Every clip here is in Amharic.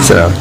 Salam.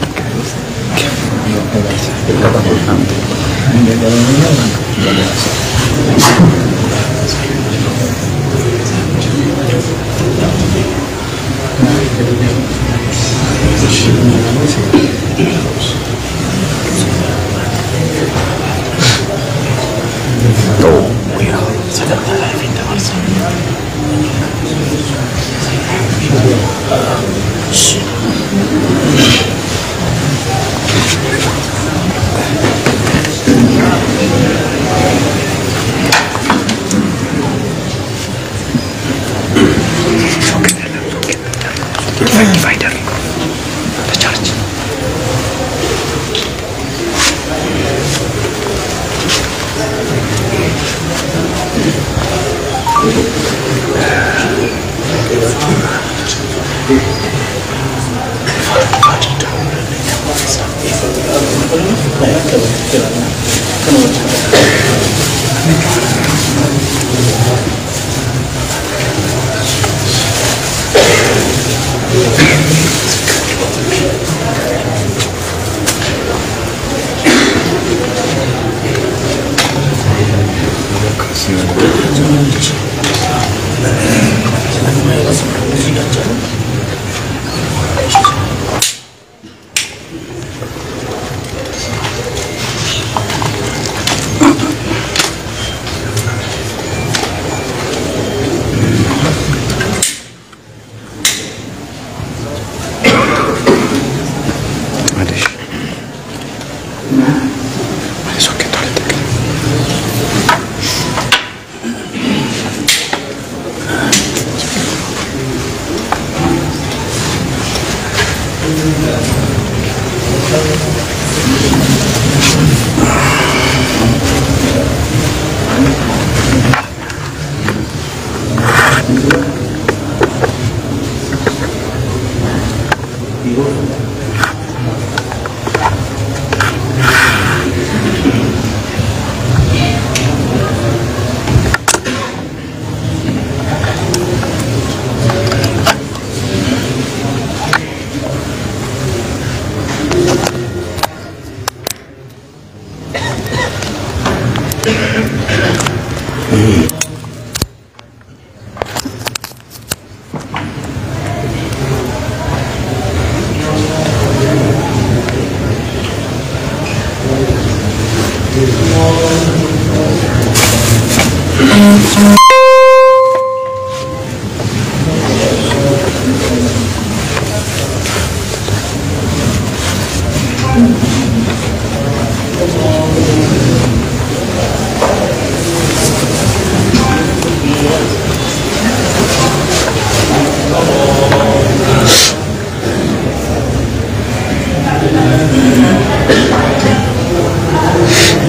Finder. The charge.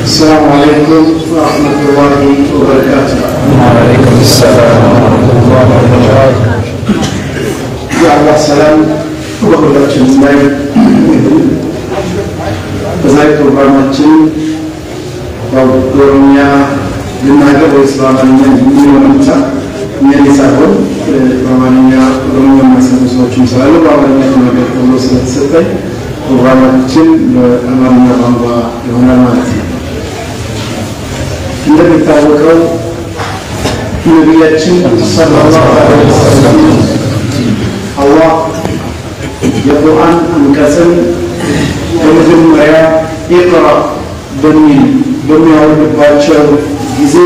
السلام عليكم ورحمة الله وبركاته. وعليكم السلام ورحمة الله وبركاته. يا الله سلام وبركاته. በዛሬው ፕሮግራማችን በኦሮሚያ ልናገር ወይስ በአማርኛ የሚሆን ብቻ እኔ ሳይሆን በአማርኛ ኦሮሚያ የሚያሰሙ ሰዎችም ስላሉ በአማርኛ ተናገር ተብሎ ስለተሰጠኝ ፕሮግራማችን በአማርኛ ቋንቋ ይሆናል ማለት ነው። እንደሚታወቀው ነቢያችን ሰለላሁ ዐለይሂ ወሰለም አላህ የቁርአን አንቀጽን በመጀመሪያ ኢቅራ በሚያወርድባቸው ጊዜ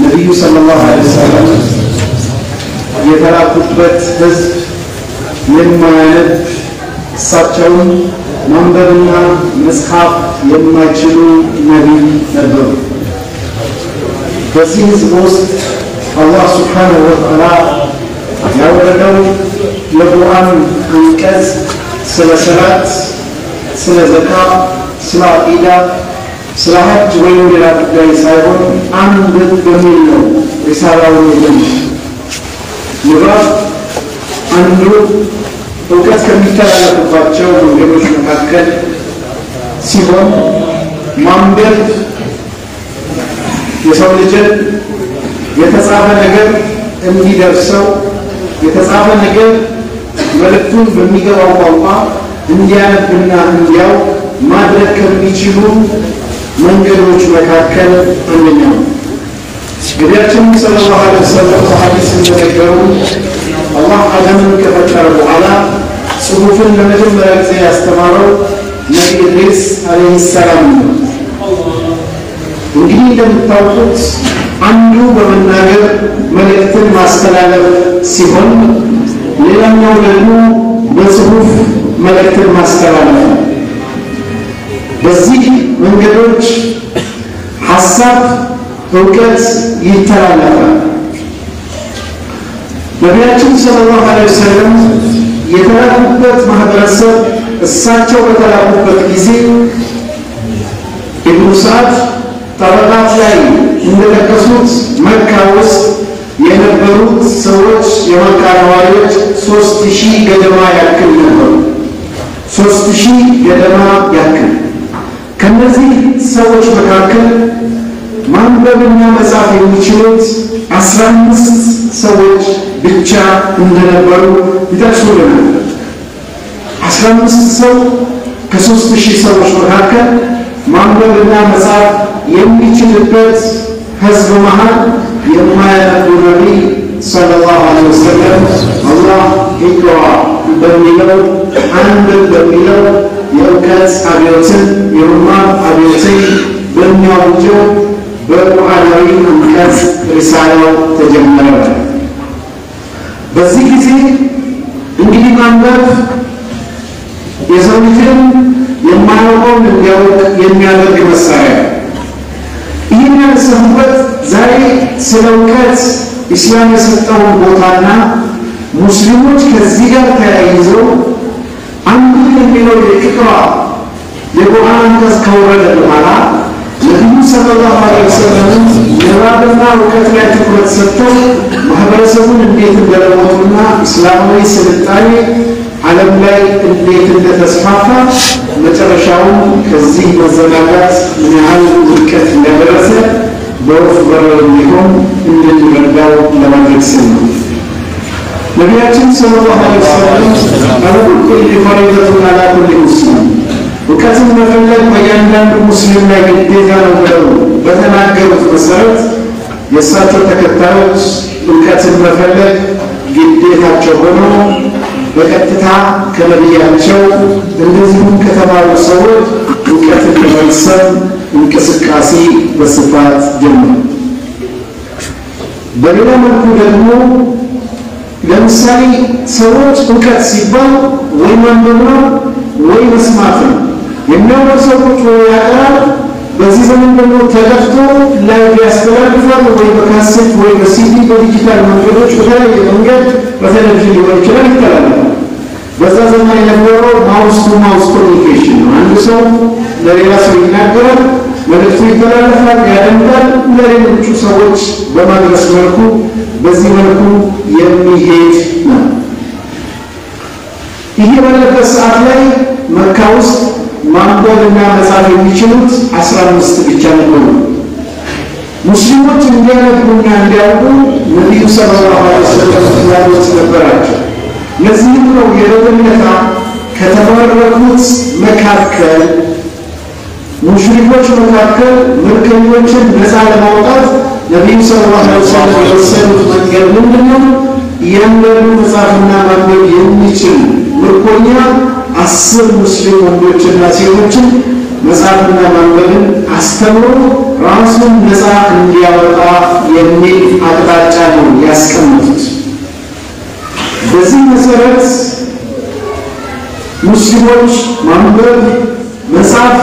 ነቢዩ ሰለላሁ ዐለይሂ ወሰለም የተላኩበት ህዝብ የማያነብ እሳቸውን ማንበብና መጽሐፍ የማይችሉ ነቢይ ነበሩ። በዚህ ህዝብ ውስጥ አላህ ሱብሓነሁ ወተዓላ ያወረደው የቁርአን አንቀጽ ስለ ሰላት፣ ስለ ዘካ፣ ስለ አቂዳ፣ ስለ ሐጅ ወይም ሌላ ጉዳይ ሳይሆን አንድ በሚል ነው ሪሳላውን የጀመረው። ምዕራፍ አንዱ እውቀት ከሚተላለፍባቸው መንገዶች መካከል ሲሆን ማንበብ የሰው ልጅን የተጻፈ ነገር እንዲደርሰው የተጻፈ ነገር መልእክቱን በሚገባው ቋንቋ እንዲያነብና እንዲያው ማድረግ ከሚችሉ መንገዶች መካከል አንደኛው ነቢያችን ሰለላሁ ዐለይሂ ወሰለም በሐዲስ እንደነገሩ አላህ አደምን ከፈጠረ በኋላ ጽሑፍን ለመጀመሪያ ጊዜ ያስተማረው ነቢ ኢድሪስ አለይሂ ሰላም ነው። እንግዲህ እንደምታውቁት አንዱ በመናገር መልእክትን ማስተላለፍ ሲሆን ሌላኛው ደግሞ በጽሑፍ መልእክትን ማስተላለፍ ነው። በዚህ መንገዶች ሐሳብ እውቀት ይተላለፋል። ነቢያችን ሰለላሁ ዐለይሂ ወሰለም የተላኩበት ማህበረሰብ እሳቸው በተላኩበት ጊዜ ኢብኑ ሰዓድ ጠበቃት ላይ እንደጠቀሱት መካ ውስጥ የነበሩት ሰዎች የመካ ነዋሪዎች 3000 ገደማ ያክል ነበሩ። 3000 ገደማ ያክል ከነዚህ ሰዎች መካከል ማንበብና መጻፍ የሚችሉት 15 ሰዎች ብቻ እንደነበሩ ይጠቅሱልናል። 15 ሰው ከ3000 ሰዎች መካከል ማንበብና መጻፍ የሚችልበት ህዝብ መሃል የማያነቡ ነቢይ ሰለላሁ ዐለይሂ ወሰለም አላህ ኢቅራ በሚለው አንብብ በሚለው የእውቀት አብዮትን የኡማ አብዮትን በሚያውጀው በቁርአናዊ አንቀጽ ሪሳላው ተጀመረ። በዚህ ጊዜ እንግዲህ ማንበብ የሰው ልጅን የማያውቀውን እንዲያውቅ የሚያደርግ መሳሪያ። ይህን ያነሳሁበት ዛሬ ስለ እውቀት ኢስላም የሰጠውን ቦታና ሙስሊሞች ከዚህ ጋር ተያይዘው አንዱ የሚለው የኢቅራ የቁርአን አንቀጽ ከወረደ በኋላ ነቢዩ ሰለላሁ ዐለይሂ ወሰለም ንባብና እውቀት ላይ ትኩረት ሰጥተው ማህበረሰቡን እንዴት እንደለወጡና እስላማዊ ስልጣኔ ዓለም ላይ እንዴት እንደተስፋፋ መጨረሻውን ከዚህ መዘናጋት ምን ያህል ውድቀት እንደደረሰ በወፍ በረር የሚሆን እንድንረዳው ለማድረግ ስል ነው። ነቢያችን ሰለላሁ ዐለይሂ ወሰለም አልኩል ፈሪደቱን ዐላ ኩሊ ሙስሊም እውቀትን መፈለግ በእያንዳንዱ ሙስሊም ላይ ግዴታ ነው ብለው በተናገሩት መሰረት የእሳቸው ተከታዮች እውቀትን መፈለግ ግዴታቸው ሆኖ በቀጥታ ከነቢያቸው እንደዚሁም ከተማሩ ሰዎች እውቀትን ለመቅሰም እንቅስቃሴ በስፋት ጀመሩ። በሌላ መልኩ ደግሞ ለምሳሌ ሰዎች እውቀት ሲባል ወይ ማንበብ ነው ወይ መስማት ነው። የሚያውቁ ሰዎች ወይ ያቀራል፣ በዚህ ዘመን ደግሞ ተለፍቶ ላይቭ ያስተላልፋል፣ ወይ በካሴት ወይ በሲዲ በዲጂታል መንገዶች በተለያየ መንገድ በቴሌቪዥን ሊሆን ይችላል ይተላለፋል። በዛ ዘመን የነበረው ማውስ ቱ ማውስ ኮሚኒኬሽን ነው። አንድ ሰው ለሌላ ሰው ይናገራል፣ መልእክቱ ይተላለፋል፣ ያደምጣል፣ ለሌሎቹ ሰዎች በማድረስ መልኩ በዚህ መልኩ የሚሄድ ነው። ይሄ ባለበት ሰዓት ላይ መካ ውስጥ ማንበብና መጻፍ የሚችሉት 15 ብቻ ነበሩ። ሙስሊሞች እንዲያነቡና እንዲያውቁ ነቢዩ ሰለላሁ ዐለይሂ ወሰለም ፍላጎት ነበራቸው። ለዚህም ነው የበለጠ ከተባረኩት መካከል ሙሽሪኮች መካከል ምርኮኞችን ነፃ ለማውጣት ነቢዩ ሰለላሁ ዐለይሂ ወሰለም የወሰኑት መንገድ ምንድነው? እያንዳንዱ መጻፍና ማንበብ የሚችል ምርኮኛ 10 ሙስሊም ወንዶችና ሴቶችን መጻፍና ማንበብን አስተምሮ ራሱን ነፃ እንዲያወጣ የሚል አቅጣጫ ነው ያስቀመጡት። በዚህ መሰረት ሙስሊሞች ማንበብ መጻፍ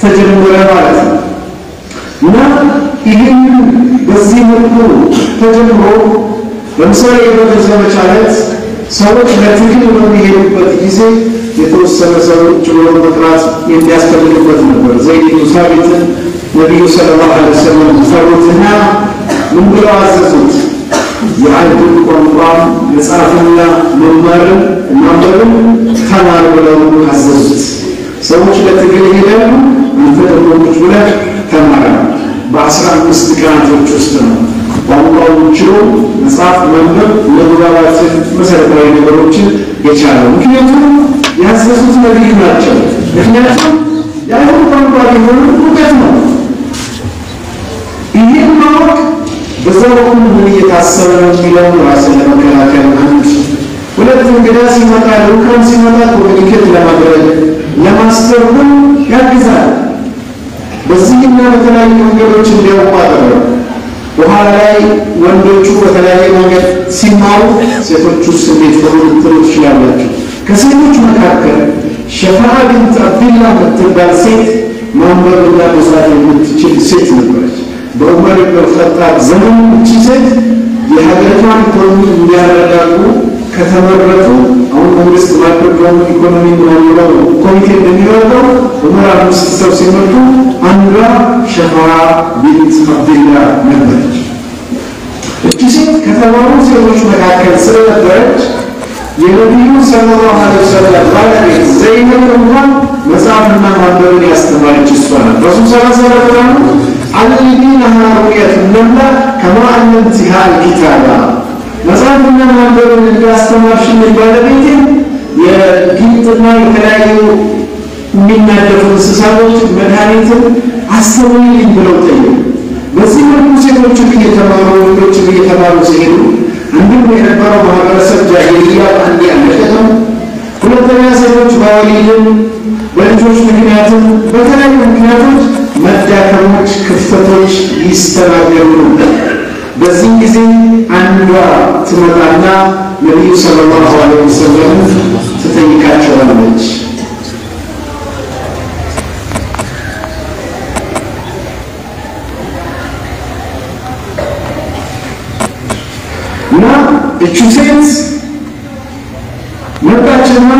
ተጀመረ ማለት ነው እና ይህን በዚህ መልኩ ተጀምሮ ለምሳሌ የበድር ዘመቻ ላይ ሰዎች ለትግል በሚሄዱበት ጊዜ የተወሰነ ሰዎች ብሎ መጥራት የሚያስፈልግበት ነበር። ዘይድ ብን ሳቢትን ነቢዩ ሰለላሁ ዐለይሂ ወሰለም ሰሩትና ምን ብለው አዘዙት? የአይሁድ ቋንቋ መጽሐፍና መማርን ማንበብን ተማር ብለው አዘዙት። ሰዎች ለትግል ይሄዳሉ፣ አንተ ደግሞ ቁጭ ብለህ ተማር። በ15 ቀናቶች ውስጥ ነው ቋንቋውን ችሎ መጽሐፍ ማንበብ ለመግባባትን መሰረታዊ ነገሮችን የቻለው። ምክንያቱም ያዘዙት ነቢይ ናቸው። ምክንያቱም የአይሁድ ቋንቋ ቢሆን እውቀት ነው። ይህን ማወቅ በዛው ምን እየታሰበ ነው የሚለውን ራስን ለመከላከል አንድ ሁለት እንግዳ ሲመጣ ልኡካን ሲመጣ ኮሚኒኬት ለማድረግ ለማስተርጎም ያግዛል። በዚህና በተለያዩ መንገዶች እንዲያውቁ አደረገ። በኋላ ላይ ወንዶቹ በተለያየ መንገድ ሲማሩ ሴቶቹስ እንዴት ሆኑ ልትሉ ትችላላችሁ። ከሴቶች መካከል ሸፋዓ ቢንት አብድላህ የምትባል ሴት ማንበብና መጻፍ የምትችል ሴት ነበረች። በዑመር ኢብኑ ኸጣብ ዘመን እቺ ሴት የሀገሪቷን ኢኮኖሚ እንዲያረጋጉ ከተመረጡ አሁን መንግስት ማክሮ ኢኮኖሚ ነው ኮሚቴ እንደሚወጣው ዑመር 5 ሰው ሲመጡ አንዷ ሸፋዓ ቢንት አብድላህ ነበረች። እቺ ሴት ከተማሩ ሴቶች መካከል ስለነበረች የነቢዩ ሰለላሁ ዐለይሂ ወሰለም ባለቤት ዘይነብ እንኳን መጽሐፍና ማንበብን ያስተማረች እሷ ናት። ረሱል ሰለላሁ ዐለይሂ ወሰለም አልሊዲነሃ ሩቅየት ነምላ ከማ አንንቲሃ አልኪታባ መጽሐፍና ማንበብን እንዳስተማርሽኝ ባለቤቴ የጊንጥና የተለያዩ የሚናደፉ እንስሳቶች መድኃኒትን አስተምሪልኝ ብለው ጠየቁ። በዚህ መልኩ ሴቶችን እየተማሩ ወንዶችን እየተማሩ ሲሄዱ አንድም የነበረው ማህበረሰብ ጃሂልያ አንድ ያለቀም፣ ሁለተኛ ሴቶች በወሊድም በልጆች ምክንያትም በተለያዩ ምክንያቶች መዳከሞች፣ ክፍተቶች ይስተናገዱ ነበር። በዚህ ጊዜ አንዷ ትመጣና ነቢዩ ሰለላሁ ዐለይሂ ወሰለም ትጠይቃቸዋለች። እቺ ሴት መጣችና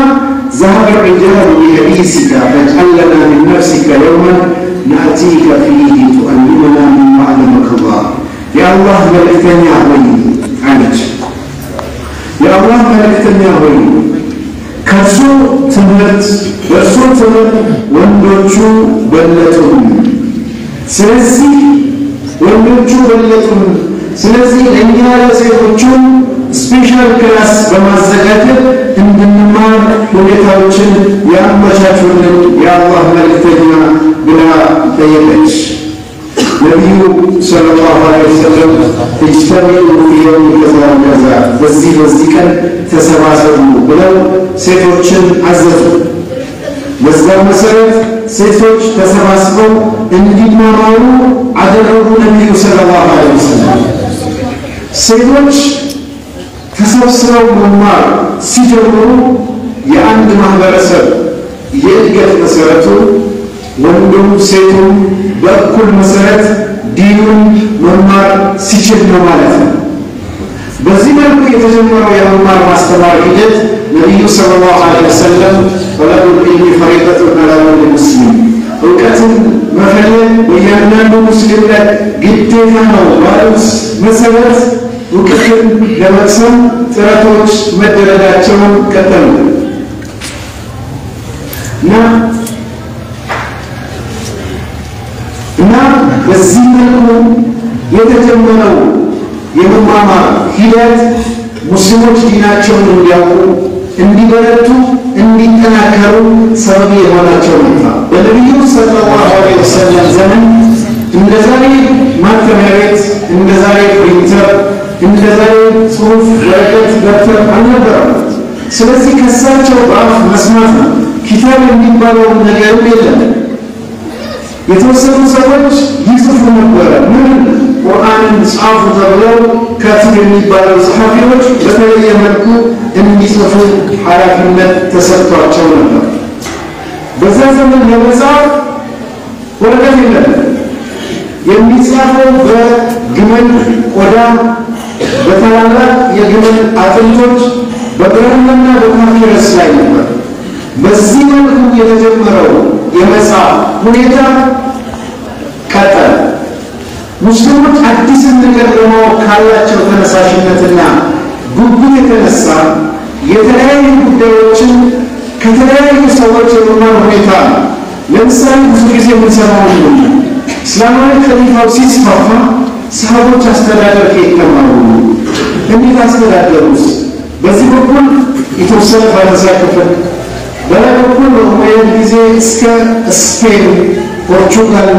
ذهب الرجال بحديثك فاجعل لنا من نفسك يوما نأتيك فيه تؤلمنا مما علمك الله يا الله ملكتني ሆይ አለች። يا الله ملكتني ሆይ ከሱ ትምህርት በሱ ትምህርት ወንዶቹ በለጡን፣ ስለዚህ ወንዶቹ በለጡን፣ ስለዚህ እኛ ለሴቶቹ ስፔሻል ክላስ በማዘጋጀት እንድንማር ሁኔታዎችን ያመቻቹልን የአላህ መልእክተኛ ብላ ጠየቀች። ነቢዩ ሰለላሁ ዐለይሂ ወሰለም እጅተሚዑ ፊ የውም ከዛ ወከዛ በዚህ ቀን ተሰባሰቡ ብለው ሴቶችን አዘዙ። በዛ መሰረት ሴቶች ተሰባስበው እንዲማማሩ አደረጉ ነቢዩ ሰለላሁ ዐለይሂ ወሰለም። ሴቶች ተሰብስበው መማር ሲጀምሩ የአንድ ማህበረሰብ የእድገት መሰረቱ ወንዱም ሴቱም በእኩል መሰረት ዲኑን መማር ሲችል ነው ማለት ነው። በዚህ መልኩ የተጀመረው የመማር ማስተማር ሂደት ነቢዩ ሰለላሁ ዐለይሂ ወሰለም ጠለቡል ዒልሚ ፈሪደቱን ዐላ ኩሊ ሙስሊም እውቀትን መፈለግ በእያንዳንዱ ሙስሊም ላይ ግዴታ ነው ባሉት መሰረት እውቀትን ለመቅሰም ጥረቶች መደረጋቸውን ቀጠሉ እና በዚህ መልኩ የተጀመረው የመማማር ሂደት ሙስሊሞች ዲናቸውን እንዲያውቁ፣ እንዲበረቱ፣ እንዲጠናከሩ ሰበብ የሆናቸው ነበር። በነቢዩ ሰለላሁ ዐለይሂ ወሰለም ዘመን እንደዛሬ ማተሚያ ቤት፣ እንደዛሬ ፕሪንተር፣ እንደዛሬ ጽሑፍ ወረቀት ደብተር አልነበረም። ስለዚህ ከሳቸው በአፍ መስማት ነው። ኪታብ የሚባለው ነገር የለም። የተወሰኑ ሰዎች ይጽፉ ነበረ። ምን ቁርአንን ጻፉ ተብለው ካቲብ የሚባለው ጸሐፊዎች በተለየ መልኩ እንዲጽፉ ኃላፊነት ተሰጥቷቸው ነበር። በዛ ዘመን ለመጻፍ ወረቀት የለም። የሚጻፈው በግመል ቆዳ፣ በታላላቅ የግመል አጥንቶች፣ በብራናና በፓፒረስ ላይ ነበር። በዚህ መልኩ የተጀመረው የመጻፍ ሁኔታ ቀጠለ። ሙስሊሞች አዲስ ነገር ለማወቅ ካላቸው ተነሳሽነትና ጉጉት የተነሳ የተለያዩ ጉዳዮችን ከተለያዩ ሰዎች የመማር ሁኔታ ለምሳሌ ብዙ ጊዜ የምንሰማው ነው እስላማዊ ኸሊፋው ሲስፋፋ ሰሃቦች አስተዳደር ከየተማሩ እንዴት አስተዳደሩስ በዚህ በኩል የተወሰነ ፈረንሳይ ክፍል በሌላ በኩል በኡመይያድ ጊዜ እስከ ስፔን ፖርቹጋል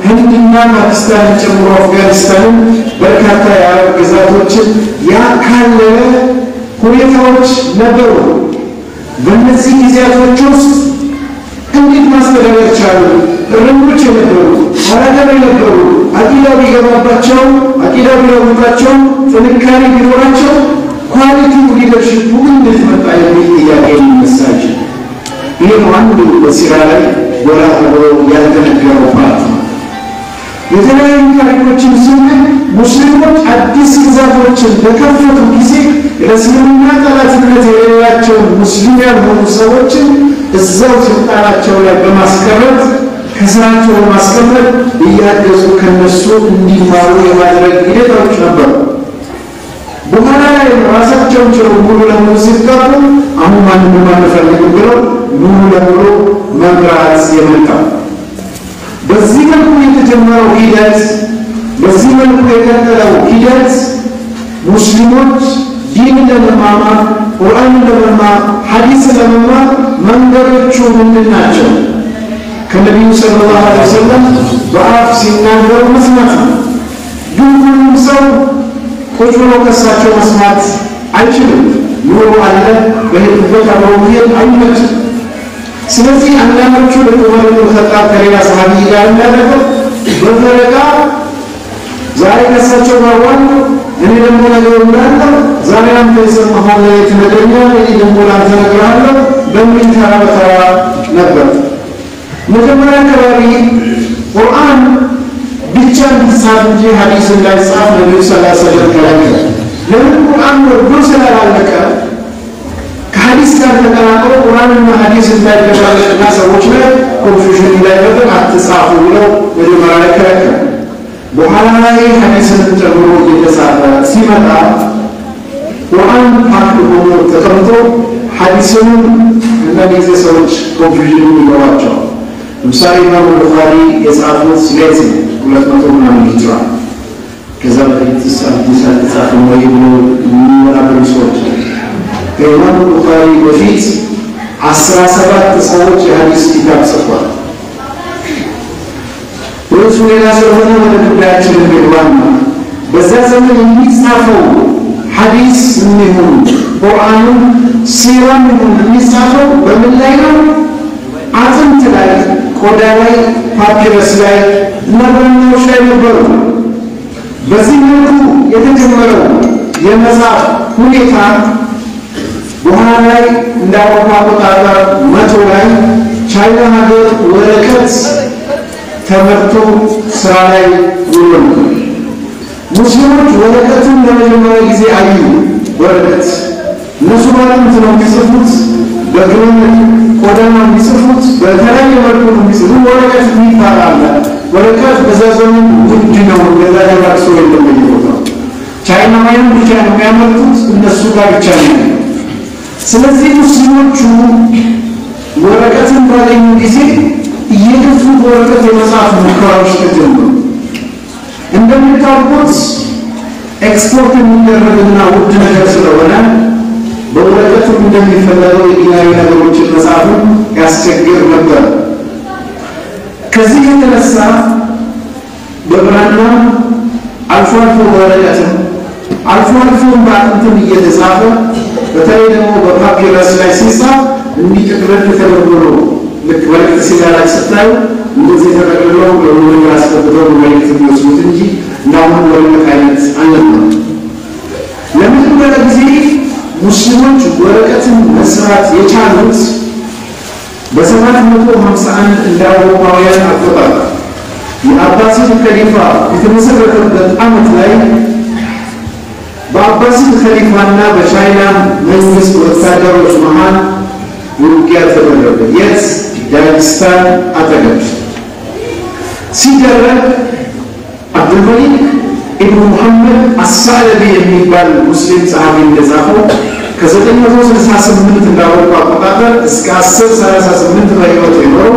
ህንድና ፓኪስታን ጨምሮ አፍጋኒስታን በርካታ የአረብ ግዛቶችን ያካለለ ሁኔታዎች ነበሩ በእነዚህ ጊዜያቶች ውስጥ እንዴት ማስተዳደር ቻሉ እርምጃዎች የነበሩ አራዳሪ ነበሩ አቂዳው ቢገባባቸው አቂዳው ቢለውጣቸው ጥንካሬ ቢኖራቸው ኳሊቲ ሊደርሺፕ እንዴት መጣ የሚል ጥያቄ ይነሳል ይሄ አንዱ በሲራ ላይ ወራ ተብሎ ያልተነገረው ፓርት ነው የተለያዩ ታሪኮችን ስንል ሙስሊሞች አዲስ ግዛቶችን በከፈቱ ጊዜ ለእስልምና ጠላትነት የሌላቸው ሙስሊም ያልሆኑ ሰዎችን እዛው ስልጣናቸው ላይ በማስቀረት ከስራቸው በማስቀረት እያገዙ ከነሱ እንዲማሩ የማድረግ ሂደቶች ነበሩ በኋላ ላይ ራሳቸውን ችለው ሙሉ ለሙሉ ሲጋቡ አሁን ማንም ማንፈልግም ብለው ሙሉ ለሙሉ መምራት የመጣው በዚህ መልኩ የተጀመረው ሂደት በዚህ መልኩ የቀጠለው ሂደት ሙስሊሞች ዲን ለመማር ቁርአን ለመማር ሐዲስ ለመማር መንገዶቹ ምንድን ናቸው ከነቢዩ ሰለላሁ ዐለይሂ ወሰለም በአፍ ሲናገሩ መስማት ግን ሁሉም ሰው ቁጭ ብሎ ከሳቸው መስማት አይችልም ኑሮ አለ በሄዱበት አብረው መሄድ አይመችም ስለዚህ አንዳንዶቹ ለዑመር ኢብኑ ኸጣብ ከሌላ ሰሃቢ ጋር እንዳደረገው በፈረቃ ዛሬ ከሳቸው ጋር ዋሉ እኔ ደግሞ ነገሩ እንዳለው ዛሬ አንተ የሰማኸው ላይ ትነግረኛለህ እኔ ደግሞ ላንተ እነግርሃለሁ በሚል ተራ በተራ ነበር መጀመሪያ አካባቢ ቁርአን ብቻ እንዲጻፍ እንጂ ሐዲስ እንዳይጻፍ ነብዩ ሰለላሁ ዐለይሂ ወሰለም ከለከለ ለምን ቁርአን ወርዶ ስላላለቀ ከሐዲስ ጋር ተቀላቅሎ ቁርአንና ሐዲስ እንዳይደባለቅና ሰዎች ላይ ኮንፊውዥን እንዳይፈጠር አትጻፉ ብለው መጀመሪያ ላይ ከለከለ በኋላ ላይ ሐዲስን ጨምሮ እየተጻፈ ሲመጣ ቁርአን ፓርት ሆኖ ተቀምጦ ሐዲስን እንደዚህ ሰዎች ኮንፊውዥን ይገባቸዋል ለምሳሌ ኢማም ቡኻሪ የጻፉት ስለዚህ 200 ምናምን ሂጅራ ከዛ በፊት ተጻፈ ነው የሚወራበሩ ሰዎች ከኢማም ቡኻሪ በፊት 17 ሰዎች የሐዲስ ኪታብ ጽፈዋል ወይስ ሌላ ስለሆነ ወደ ጉዳያችን እንገባና በዛ ዘመን የሚጻፈው ሐዲስ ምን ቁርአን ሲራም የሚጻፈው በምን ላይ ነው አጥንት ላይ ቆዳ ላይ ፓፒረስ ላይ ነብራኖች ላይ ነበሩ በዚህ መልኩ የተጀመረው የመጽሐፍ ሁኔታ በኋላ ላይ እንዳውሮፓ አቆጣጠር 100 ላይ ቻይና ሀገር ወረቀት ተመርቶ ስራ ላይ ውሎ ሙስሊሞች ወረቀቱን ለመጀመሪያ ጊዜ አዩ ወረቀት እነሱ ማለት ነው የሚጽፉት በግሩም ቆዳና የሚጽፉት በተለያየ መልኩ የሚጽፉት ወረቀት ይባላል ወረቀት በዛዘኑ ውድ ነው ገዛ ያላክሶ እንደሚወጣው ቻይና ማየም ብቻ ነው የሚያመርቱት እነሱ ጋር ብቻ ነው ስለዚህ ሙስሊሞቹ ወረቀትን ባገኙ ጊዜ እየገፉ ወረቀት የመጻፍ ሙከራዎች ተጀመሩ እንደምታውቁት ኤክስፖርት የሚደረግና ውድ ነገር ስለሆነ በወረቀቱ እንደሚፈለገው የዲናዊ ነገሮችን መጻፍ ያስቸግር ነበር ከዚህ የተነሳ በብራና አልፎ አልፎ ወረቀትም አልፎ አልፎ በአጥንትም እየተጻፈ በተለይ ደግሞ በፓፒረስ ላይ ሲጻፍ እንዲጠቅለል ተደርጎ ልክ ወረቀት ሲላላክ ስታዩ እንደዚህ ተጠቅልለው ለሁሉ ያስፈልገው ወረቀት የሚወስዱት እንጂ እንዳሁን ወረቀት አይነት አልነበረም ለመጀመሪያ ጊዜ ሙስሊሞች ወረቀትን መስራት የቻሉት በ751 እንደ አውሮፓውያን አቆጣጠር የአባሲድ ከሊፋ የተመሰረተበት ዓመት ላይ በአባሲድ ከሊፋና በቻይና መንግስት ወታደሮች መሃል ውጊያ ተደረገ የት ዳጊስታን አጠገብ ሲደረግ አብዱልመሊክ ኢብኑ ሙሐመድ አሳለቢ የሚባል ሙስሊም ጸሐፊ እንደጻፈው ከ968 እንዳወጣ አቆጣጠር እስከ 1038 በህይወት የኖረው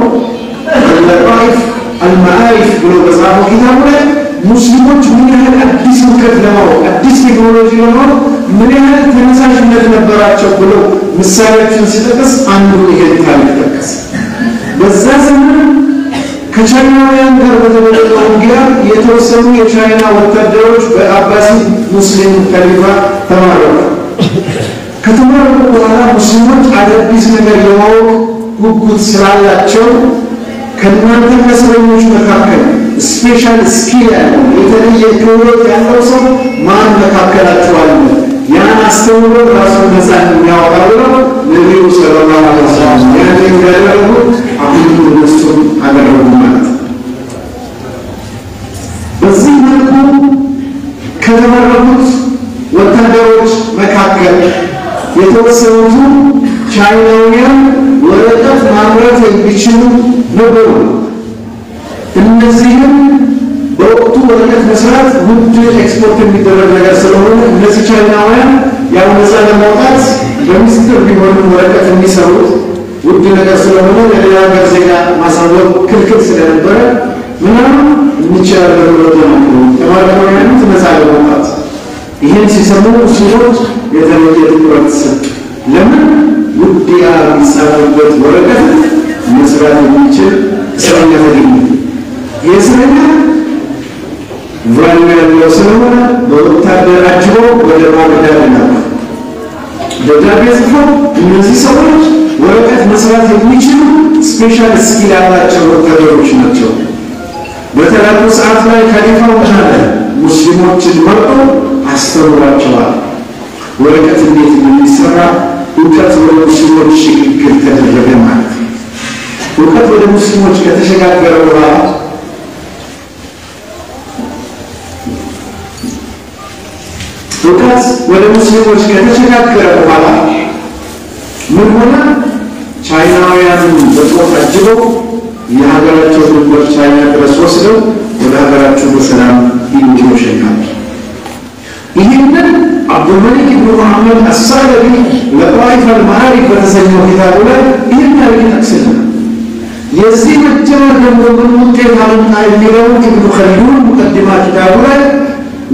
አልጣይፍ አልማአሪፍ ብሎ በጻፈው ኪታቡ ላይ ሙስሊሞች ምን ያህል አዲስ እውቀት ለማወቅ አዲስ ቴክኖሎጂ ለማወቅ ምን ያህል ተነሳሽነት ነበራቸው ብሎ ምሳሌዎችን ሲጠቅስ አንዱ ይሄን ታሪክ ጠቀሰ። በዛ ዘመን ከቻይናውያን ጋር በተደረገው ውጊያ የተወሰኑ የቻይና ወታደሮች በአባሲ ሙስሊም ከሊፋ ተማረኩ። ከተማረኩ በኋላ ሙስሊሞች አዳዲስ ነገር የማወቅ ጉጉት ስላላቸው ከእናንተ ከእስረኞች መካከል ስፔሻል ስኪል ያለው የተለየ ክህሎት ያለው ሰው ማን መካከላችሁ አለ? ያን አስተምሮ ራሱን ነፃ የሚያወጣ ብለው ነቢዩ ሰለላሁ ዐለይሂ ወሰለም ያን ያደረጉ አሁን እነሱን አደረጉ ማለት ነው። በዚህ መልኩ ከተመረቁት ወታደሮች መካከል የተወሰኑት ቻይናውያን ወረቀት ማምረት የሚችሉ ነበሩ። እነዚህም በወቅቱ ወረቀት መስራት ውድ ኤክስፖርት የሚደረግ ነገር ስለሆነ እነዚህ ቻይናውያን ያው ነፃ ለማውጣት በሚስጥር ቢሆንም ወረቀት የሚሰሩት ውድ ነገር ስለሆነ ለሌላ ሀገር ዜጋ ማሳወቅ ክልክል ስለነበረ ምናምን እንችላለን ብሎ ተናገሩ። ተማሪያኑት ነፃ ለማውጣት ይህን ሲሰሙ ሙስሊሞች የተለየ ትኩረት ሰጡ። ለምን? ውድ የሚጻፍበት ወረቀት መስራት የሚችል እስረኛ ተገኘ። የእስረኛ ቫሉ ያለው ስለሆነ በወታደር አጅቦ ወደ ባግዳድ ላኩ። ደብዳቤ ጽፈው እነዚህ ሰዎች ወረቀት መስራት የሚችሉ ስፔሻል ስኪል ያላቸው ወታደሮች ናቸው። በተላኩ ሰዓት ላይ ከሊፋው ታለ ሙስሊሞችን መርጦ አስተምሯቸዋል። ወረቀት እንዴት እንደሚሰራ እውቀት ወደ ሙስሊሞች ሽግግር ተደረገ ማለት ነው። እውቀት ወደ ሙስሊሞች ከተሸጋገረ በኋላ እውቀት ወደ ሙስሊሞች ከተሸጋገረ በኋላ ምን ሆነ? ቻይናውያንን በጦር አጅበው የሀገራቸው ድንበር ቻይና ድረስ ወስደው ወደ ሀገራቸው በሰላም ይመጡ ሸኛል። ይህንን አብዱልመሊክ ኢብኑ ሙሐመድ አሳለቢ ለጣይፍ አልማአሪፍ በተሰኘው ኪታቡ ላይ ይህን ታሪክ ጠቅሰናል። የዚህ መጀመር ደግሞ ምን ውጤት አመጣ የሚለውን ኢብኑ ኸልዱን ሙቀዲማ ኪታቡ ላይ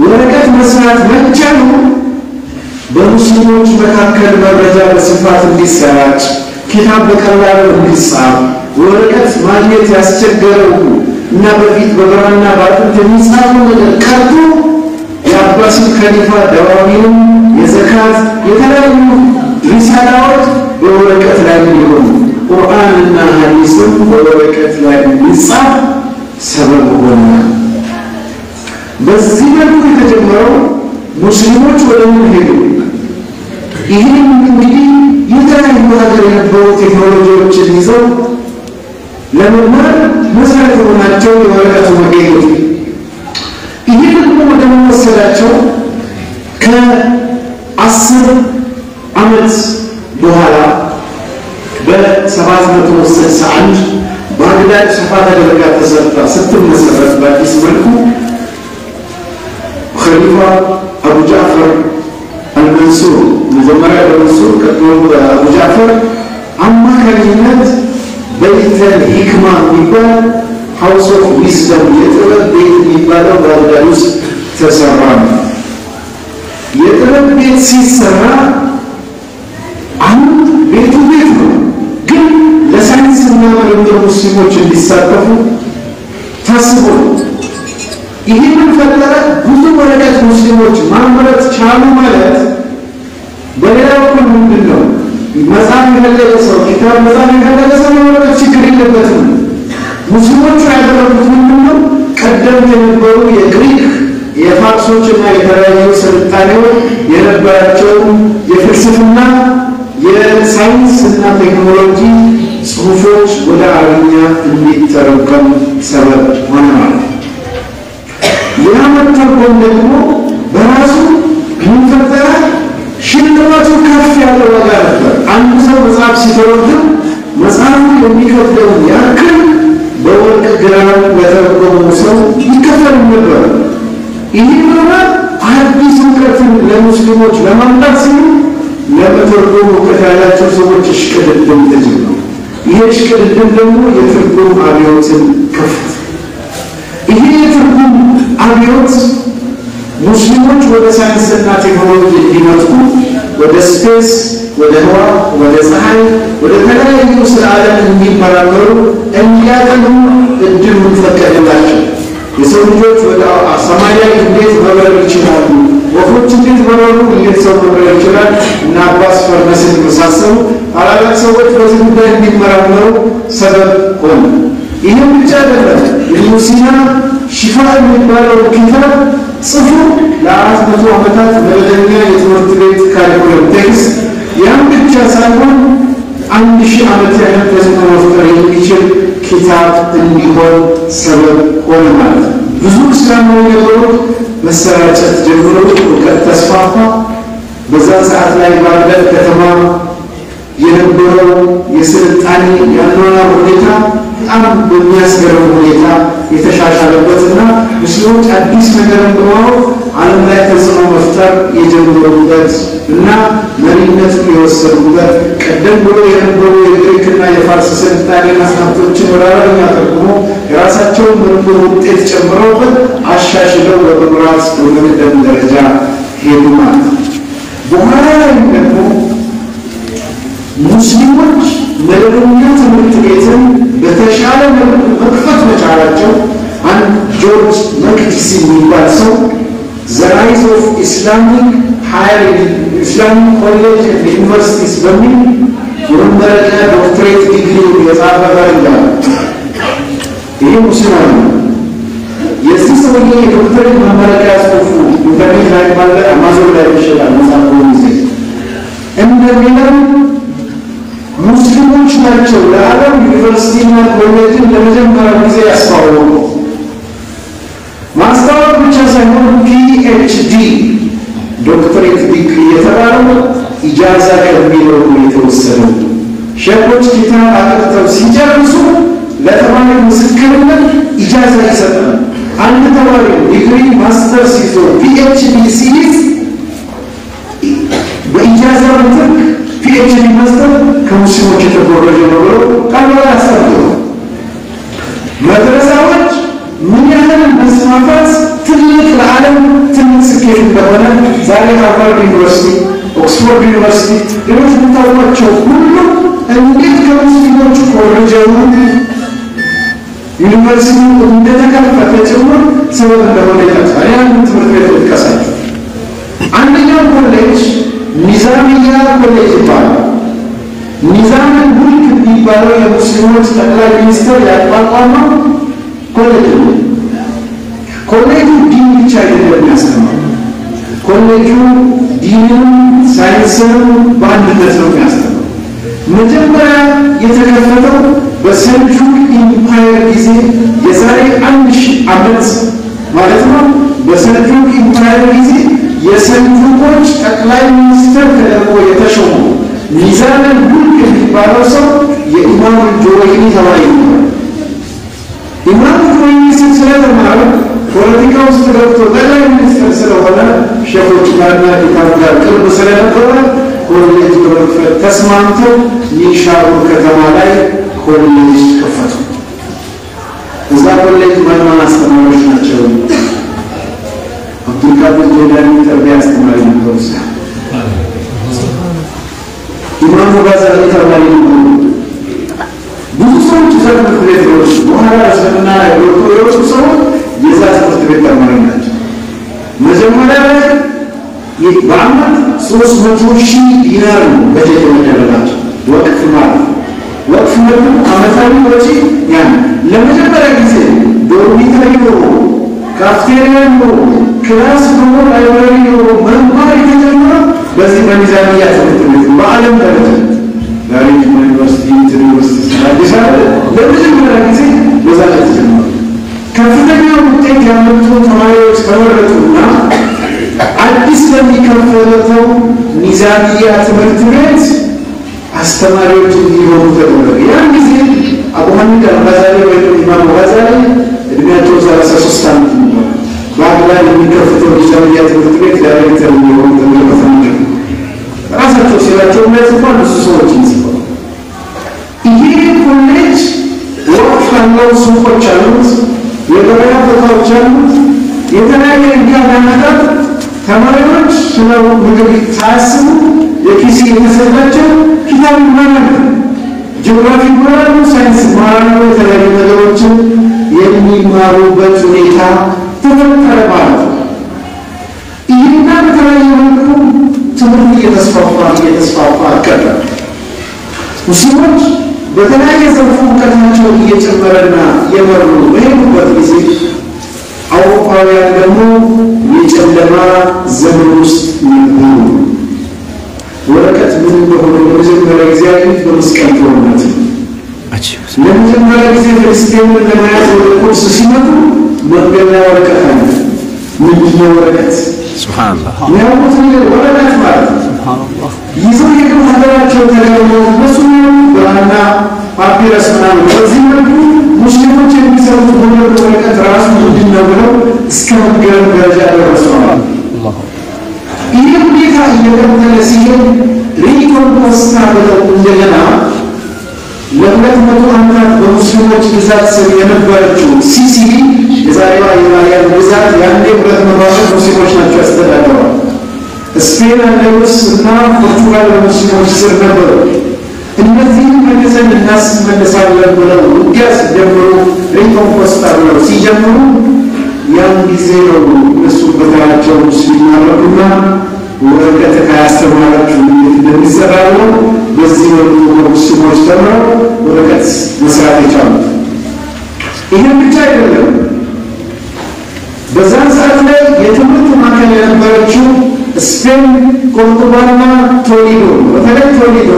ወረቀት መስራት መቻሉ በሙስሊሞች መካከል መረጃ በስፋት እንዲሰራጭ፣ ኪታብ በቀላሉ እንዲጻፍ፣ ወረቀት ማግኘት ያስቸገረው እና በፊት በብራና በአጥንት የሚጻፈው ነገር ቀርቶ የአባሲ ከሊፋ ደዋዊንም የዘካት የተለያዩ ሪሳላዎች በወረቀት ላይ እንዲሆኑ ቁርአንና ሐዲስም በወረቀት ላይ እንዲጻፍ ሰበብ ሆነ። በዚህ መልኩ የተጀመረው ሙስሊሞች ወደ ምን ሄዱ? ይህን እንግዲህ የተለያዩ ሀገር የነበሩ ቴክኖሎጂዎችን ይዘው ለመማር መሰረት የሆናቸው የወረቀቱ መገኘት። ይህ ደግሞ ወደ መወሰዳቸው ከ10 ዓመት በኋላ በ761 ባግዳድ ሰፋ ተደረጋ ተሰርታ ስትመሰረት በአዲስ መልኩ ኸሊፋ አቡ ጃዕፈር አልመንሱር መጀመሪያ በመንሱር ቀጥሎ በአቡ ጃዕፈር አማካኝነት በይተል ሂክማ የሚባል ሃውስ ኦፍ ዊዝደም የጥበብ ቤት የሚባለው ባግዳድ ውስጥ ተሰራ ነው። የጥበብ ቤት ሲሰራ አንድ ቤቱ ቤት ነው፣ ግን ለሳይንስና ምርምር ሙስሊሞች እንዲሳተፉ ታስቦ ነው። ይህንን ፈጠረ። ብዙ ወረቀት ሙስሊሞች ማምረት ቻሉ ማለት በሌላ በኩል ምንድን ነው? መጽሐፍ የፈለገ ሰው ኪታብ መጽሐፍ የፈለገ ሰው የወረቀት ችግር የለበትም። ሙስሊሞቹ ያደረጉት ምንድን ነው? ቀደምት የነበሩ የግሪክ የፋርሶችና የተለያዩ ስልጣኔዎች የነበራቸው የፍልስፍና የሳይንስና ቴክኖሎጂ ጽሁፎች ወደ አረብኛ እንዲተረጎም ሰበብ ሆነ ማለት ነው። ያ መተርጎም ደግሞ በራሱ ምንፈጠረ ሽልማቱ ከፍ ያለ ዋጋ ነበር። አንድ ሰው መጽሐፍ ሲተረጎም መጽሐፉ የሚከፍለውን ያክል በወርቅ ግራም ለተረጎመው ሰው ይከፈል ነበር። ይሄ ማለት አዲስ እውቀትን ለሙስሊሞች ለማምጣት ሲሉ ለመተርጎም እውቀት ያላቸው ሰዎች እሽቅድድም ተጀመሩ። ይሄ እሽቅድድም ደግሞ የትርጉም አብዮትን ከፈተ። ይሄ የትርጉም አብዮት ሙስሊሞች ወደ ሳይንስና ቴክኖሎጂ እንዲመጡ ወደ ስፔስ፣ ወደ ህዋ፣ ወደ ፀሐይ፣ ወደ ተለያዩ ስለ ዓለም እንዲመራመሩ እንዲያጠኑ እድሉን ፈቀደላቸው። የሰው ልጆች ወደ ሰማይ ላይ እንዴት መብረር ይችላሉ፣ ወፎች እንዴት በረሩ፣ እንዴት ሰው መብረር ይችላል እና አባስ ፈርመስን የመሳሰሉ ታላላቅ ሰዎች በዚህ ጉዳይ እንዲመራመሩ ሰበብ ሆነ። ይህም ብቻ አይደለም። ኢብኑ ሲና ሽፋ የሚባለው ኪታብ ጽፎ ለ400 ዓመታት መደበኛ የትምህርት ቤት ካሪኩለም ቴክስት ያን ብቻ ሳይሆን 1000 ዓመት ያህል ተጽፎ መፍጠር የሚችል ኪታብ እንዲሆን ሰበብ ሆነ ማለት ነው። ብዙ እስላማዊ ነገሮች መሰራጨት ጀምሮ እውቀት ተስፋፋ። በዛ ሰዓት ላይ ባግዳድ ከተማ የነበረው የስልጣኔ ያኗኗር ሁኔታ በጣም በሚያስገርም ሁኔታ የተሻሻለበትና ሙስሊሞች አዲስ ነገር በማወቅ ዓለም ላይ ተጽዕኖ መፍጠር የጀመሩበት እና መሪነቱን የወሰዱበት ቀደም ብሎ የነበሩ የግሪክና የፋርስ ስልጣኔ መጽሐፍቶችን ወደ አረብኛ ተርጉሞ የራሳቸውን ምርምር ውጤት ጨምረውበት አሻሽለው በመምራት በመቅደም ደረጃ ሄዱ ማለት ነው። በኋላ ደግሞ ሙስሊሞች መደበኛ ትምህርት ቤትን በተሻለ መልኩ መክፈት መቻላቸው አንድ ጆርጅ መቅዲሲ የሚባል ሰው The Rise of Islamic College and Universities በሚል የመመረቂያ ዶክትሬት ዲግሪ የጻፈ ፈረንጅ ነው። ይህ ሙስሊም ነው። የዚህ ሰውዬ የዶክትሬት መመረቂያ ጽሑፉ ኢንተርኔት ላይ ባለ አማዞን ላይ ይሸጣል። መጽሐፉ ጊዜ እንደሚለው ሙስሊሞች ናቸው ለዓለም ዩኒቨርሲቲና ኮሌጅን ለመጀመሪያ ጊዜ ያስተዋወቁ። ማስተዋወቅ ብቻ ሳይሆን PhD ዶክትሬት ዲግሪ የተባለው ኢጃዛ ከሚለው የተወሰደው ሸኾች ኪታብ አቅርተው ሲጨርሱ ለተማሪ ምስክርነት ኢጃዛ ይሰጣል። አንድ ተማሪ ዲግሪ ማስተርስ ይዞ PhD ሲይዝ በኢጃዛ ምትክ PhD መስጠት ከሙስሊሞች የተጎረጀ ነው ብሎ ቃል ያስተምሩ። መድረሳዎች ምን ያህል መስፋፋት ትልቅ ለዓለም ትልቅ ስኬት እንደሆነ ዛሬ ሃርቫርድ ዩኒቨርሲቲ፣ ኦክስፎርድ ዩኒቨርሲቲ፣ ሌሎች የምታውቋቸው ሁሉ እንዴት ከሙስሊሞች ኮርጀው ዩኒቨርሲቲ እንደተከፈተ ጭምር ሰበብ እንደሆነ ይጠቅሳል። ያን ትምህርት ቤት ልጥቀሳቸው። አንደኛው ኮሌጅ ኒዛሚያ ኮሌጅ ይባላል። ኒዛም ሙልክ የሚባለው የሙስሊሞች ጠቅላይ ሚኒስትር ያቋቋመው ኮሌጅ ነው። ኮሌጁ ዲን ብቻ አይደለም የሚያስተምረው። ኮሌጁ ዲንን ሳይንስን በአንድነት ነው የሚያስተምረው። መጀመሪያ የተከፈተው በሰልጁክ ኢምፓየር ጊዜ የዛሬ 1000 ዓመት ማለት ነው። በሰልጁክ ኢምፓየር ጊዜ የሰልጁኮች ጠቅላይ ሚኒስትር ተደርጎ የተሾሙ ሚዛን ሙልክ የሚባለው ሰው የኢማም ጁወይኒ ተማሪ ነው። ኢማም ጁወይኒ ስለተማረ ፖለቲካ ውስጥ ገብቶ ጠቅላይ ሚኒስትር ስለሆነ ሸኾች ጋርና ኪታብ ጋር ቅርብ ስለነበረ ኮሌጅ በመክፈት ተስማምተው ኒሻቡር ከተማ ላይ ኮሌጅ ከፈቱ። እዛ ኮሌጅ ማን አስተማሪዎች ናቸው? አብዱልቃድር ጀላኒ ተርቢያ አስተማሪ ነበሩ። ኢማሙ ጋዛሊ ተማሪ ነበሩ። ብዙ ሰዎች እዛ ትምህርት ቤት ነው በኋላ እስልምና የወጡ ሰዎች የዛ ትምህርት ቤት ተማሪ ናቸው። መጀመሪያ ላይ በዓመት 300,000 ዲናር ነው በጀት የሚደረጋቸው ወቅፍ ማለት ነው። ወቅፍ ማለት ዓመታዊ ወጪ ያን ለመጀመሪያ ጊዜ ዶርሚተሪ ነው፣ ካፍቴሪያ ነው፣ ክላስ ነው፣ ላይብረሪ ነው መማር የተጀመረው በዚህ በሚዛንያ ትምህርት ቤት በዓለም ደረጃ ዛሬ ዩኒቨርሲቲ ዩኒቨርሲቲ አዲስ አበባ ለመጀመሪያ ጊዜ በዛ ላይ ተጀመረ። ከፍተኛ ውጤት ያመጡ ተማሪዎች ተመረጡና አዲስ ለሚከፈተው ሚዛንያ ትምህርት ቤት አስተማሪዎች እንዲሆኑ ተደረገ። ያን ጊዜ አቡ ሐሚድ አልጋዛሊ ወይም ኢማም ጋዛሊ እድሜያቸው 33 ዓመት ነበር። በአግባብ የሚከፍተው ዲዛይን ትምህርት ቤት ዳይሬክተር የሚሆኑ ተመልካቾች ራሳቸው ሲላቸው የሚያጽፋሉ ሰዎች ይጽፋሉ። ይሄ ኮሌጅ ወቅት ያለው ሱቆች አሉት፣ የገበያ ቦታዎች አሉት፣ የተለያየ እንዲያዳመጣት ተማሪዎች ስለው ምግብ ሳያስቡ የኪስ የተሰጣቸው ኪታብ ይማራሉ፣ ጂኦግራፊ ይማራሉ፣ ሳይንስ ይማራሉ፣ የተለያዩ ነገሮችን የሚማሩበት ሁኔታ ተፈጠረ ማለት ነው። ይህና በተለያየ መልኩ ትምህርት እየተስፋፋ ቀጠለ። ሙስሊሞች በተለያየ ዘርፍ እውቀታቸው እየጨመረና እየመሩ በሄዱበት ጊዜ አውሮፓውያን ደግሞ የጨለማ ዘመን ውስጥ ነበሩ። ወረቀት ምን እንደሆነ ለመጀመሪያ ጊዜ ያዩት በመስቀል ጦርነት ነው። ለመጀመሪያ ጊዜ ፍልስጤምን ለመያዝ ወደ ቁድስ ሲመጡ መንገድ ላይ ወረቀት አለ። ምንድነው ወረቀት? ሱብሃንአላህ ያውቁት ነገር ወረቀት ማለት ሱብሃንአላህ ይዘው የሄዱ ሀገራቸው ተገርመው እነሱ ብራና ፓፒረስ ምናምን በዚህ መልኩ ሙስሊሞች የሚሰሩት ወረቀት ራሱ ምንድነው ብለው እስከ መገረም ደረጃ ደረሰዋል። ይህ ሁኔታ እየቀጠለ ሲሄድ ሪኮምፖስታ ብለው እንደገና ለ200 ዓመታት በሙስሊሞች ግዛት ስር የነበረችው ሲሲሊ የዛሬዋ የጣሊያን ግዛት ያኔ 200 ዓመት ሙስሊሞች ናቸው ያስተዳደሯል። ስፔን፣ አንዳሉስ እና ፖርቱጋል በሙስሊሞች ስር ነበሩ። እነዚህን መልሰን እናስመልሳለን ብለው ውጊያ ሲጀምሩ ሪኮምፖስታ ብለው ሲጀምሩ ያን ጊዜ ነው እነሱ በተራቸው ሙስሊም ማረኩና ወረቀት ካያስተማራችሁ እንዴት እንደሚሰራ ነው። በዚህ መልኩ ሙስሊሞች ተምረው ወረቀት መስራት የቻሉት። ይህም ብቻ አይደለም። በዛን ሰዓት ላይ የትምህርት ማዕከል የነበረችው ስፔን ኮርዶባና ቶሊዶ፣ በተለይ ቶሊዶ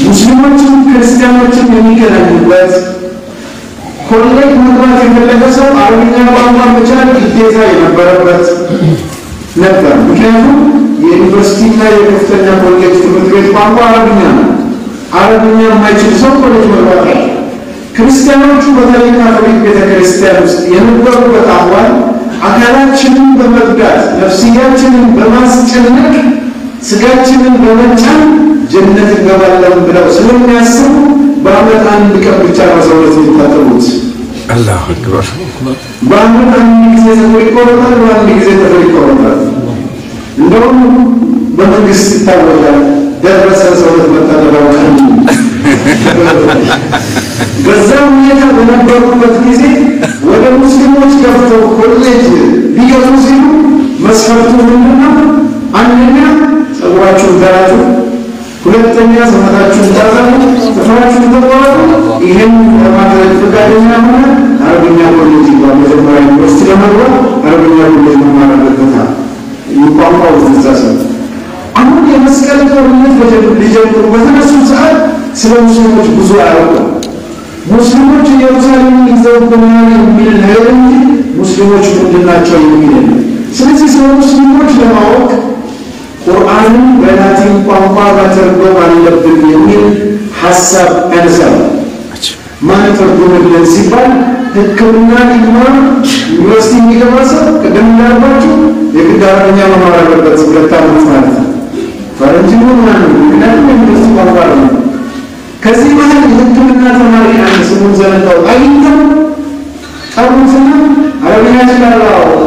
ሙስሊሞችን ክርስቲያኖችን የሚገናኙበት ኮሌጅ መግባት የፈለገ ሰው አረብኛ ቋንቋ መቻል ግዴታ የነበረበት ነበር። ምክንያቱም የዩኒቨርሲቲና የከፍተኛ ኮሌጅ ትምህርት ቤት ቋንቋ አረብኛ ነው። አረብኛ የማይችል ሰው ኮሌጅ መግባት አለ። ክርስቲያኖቹ በተለይ ካቶሊክ ቤተክርስቲያን ውስጥ የነበሩበት አህዋል አካላችንን በመጉዳት ነፍስያችንን በማስጨነቅ ስጋችንን በመጫን ጀነት እንገባለን ብለው ስለሚያስቡ በአመት አንድ ቀን ብቻ በሰውነት የሚታጠቡት። አላሁ አክበር። በአመት አንድ ጊዜ ፀጉር ይቆረጣል፣ በአንድ ጊዜ ጥፍር ይቆረጣል። እንደውም በመንግስት ይታወቃል። ደረሰ ሰውነት መታጠቢያው ቀን። በዛ ሁኔታ በነበሩበት ጊዜ ወደ ሙስሊሞች ገብተው ኮሌጅ ሊገቡ ሲሉ መስፈርቱ ምንድነው? አንደኛ ፀጉራችሁን ተላጩ፣ ሁለተኛ ሰውነታችሁን ታጠቡ፣ ጥፍራችሁን ተቆረጡ። ይህን ለማድረግ ፈቃደኛ ሆነ አረብኛ ኮሌጅ በመጀመሪያ ዩኒቨርሲቲ ለመግባት አረብኛ ኮሌጅ መማር አለበታል። ቋንቋው ትእዛዝ ነው። አሁን የመስቀል ጦርነት ሊጀምሩ በተነሱ ሰዓት ስለ ሙስሊሞች ብዙ አያውቁም። ሙስሊሞች ኢየሩሳሌምን ይዘውብናል የሚል ነገር እንጂ ሙስሊሞች ምንድናቸው የሚል ነው። ስለዚህ ስለ ሙስሊሞች ለማወቅ ቁርአንን በላቲን ቋንቋ መተርጎም አለብን የሚል ሐሳብ ያነሳል። ማን ተርጉምልን ሲባል ሕክምና ሊማር ዩኒቨርሲቲ የሚገባ ሰው ቅድም እንዳልኳችሁ የግድ አረብኛ መማር አለበት። 2 ዓመት ማለት ነው። ፈረንጅ ምናምን ምክንያቱም የዩኒቨርሲቲ ቋንቋ ነው። ከዚህ መሀል የሕክምና ተማሪ አንድ ስሙን ዘነጋው አግኝተው ጠሩትና አረብኛ ይችላል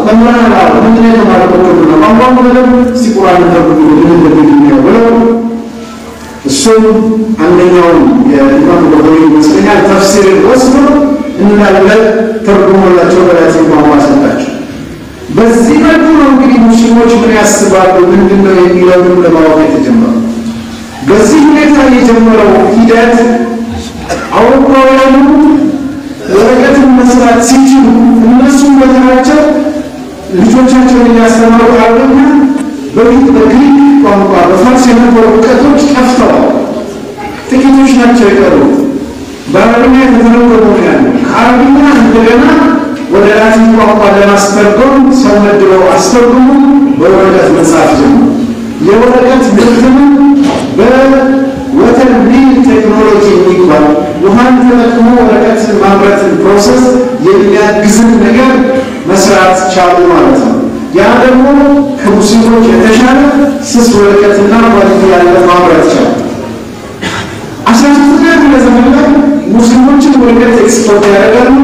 ተምራናል ምንድን ነው የተማረው? ሕክምና ቋንቋ በደንብ እስቲ ቁርአን ተርጉሙ ምን እንደሚለው ብለው እሱም አንደኛውን የኢማም ቡኻሪ ይመስለኛል ተፍሲር ወስዶ እንዳለ ተርጉሞላቸው በላቲን ቋንቋ ሰጣቸው። በዚህ መልኩ ነው እንግዲህ ሙስሊሞች ምን ያስባሉ ምንድነው የሚለውን ለማወቅ የተጀመረው። በዚህ ሁኔታ የጀመረው ሂደት አውሮፓውያኑ ወረቀትን መስራት ሲችሉ እነሱም በተራቸው ልጆቻቸውን እያስተማሩ አረብኛ በፊት በግሪክ ቋንቋ በፋርስ የነበሩ እውቀቶች ጠፍተዋል። ጥቂቶች ናቸው የቀሩት። በአረብኛ የተተረጎሙ ያሉ ከአረብኛ እንደገና ወደ ላቲን ቋንቋ ለማስተርጎም ሰው መድበው አስተርጉሙ በወረቀት መጻፍ ጀመሩ። የወረቀት ምርትም በወተር ቢል ቴክኖሎጂ ተሰርቷል። ውሃን ተጠቅሞ ወረቀት ማምረት ፕሮሰስ የሚያግዝን ነገር መስራት ቻሉ ማለት ነው። ያ ደግሞ ከሙስሊሞች የተሻለ ስስ ወረቀትና ኳሊቲ ያለው ማምረት ቻሉ። 13ኛው ክፍለ ዘመን ላይ ሙስሊሞችን ወረቀት ኤክስፖርት ያደርጋሉ፣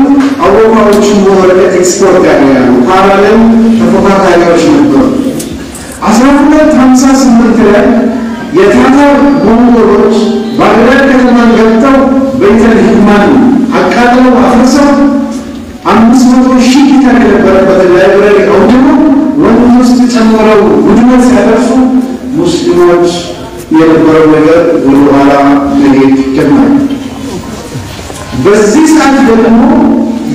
አውሮፓዎችን ወረቀት ኤክስፖርት ያደርጋሉ። ፓራሌል ተፎካካሪዎች ነበሩ። 1258 ላይ የታታር ሞንጎሎች ባግዳድ ከተማን ገብተው ቤተል ሂክማን አቃጥለው አፍርሰው 500,000 ኪታብ የነበረበትን ላይብረሪ አውድመው ወንዝ ውስጥ ጨምረው ውድመት ሲያደርሱ ሙስሊሞች የነበረው ነገር ወደ ኋላ መሄድ ጀመረ። በዚህ ሰዓት ደግሞ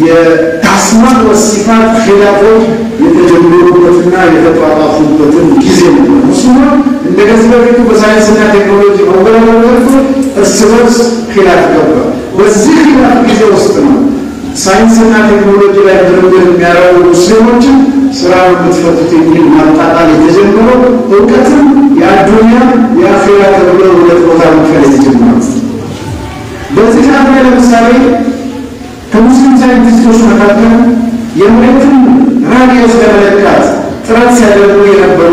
የአስማት ወሲፋት ኺላፎች የተጀመሩበትና የተጧጧፉበትን ጊዜ ነው። ሙስሊሞች እንደዚህ በፊቱ በሳይንስና ቴክኖሎጂ መወራወር እርስ በርስ ኺላፍ ገባ። በዚህ ኺላፍ ጊዜ ውስጥ ነው ሳይንስና ቴክኖሎጂ ላይ ምርምር የሚያደርጉ ሙስሊሞችን ስራውን የምትፈቱት የሚል ማጣጣል የተጀመረው። እውቀትም የአዱንያ የአኺራ ተብሎ ሁለት ቦታ መክፈል የተጀመረው በዚህ ሰዓት ላይ ለምሳሌ ከሙስሊም ሳይንቲስቶች መካከል የመሬትን ራዲየስ ለመለካት ጥረት ሲያደርጉ የነበሩ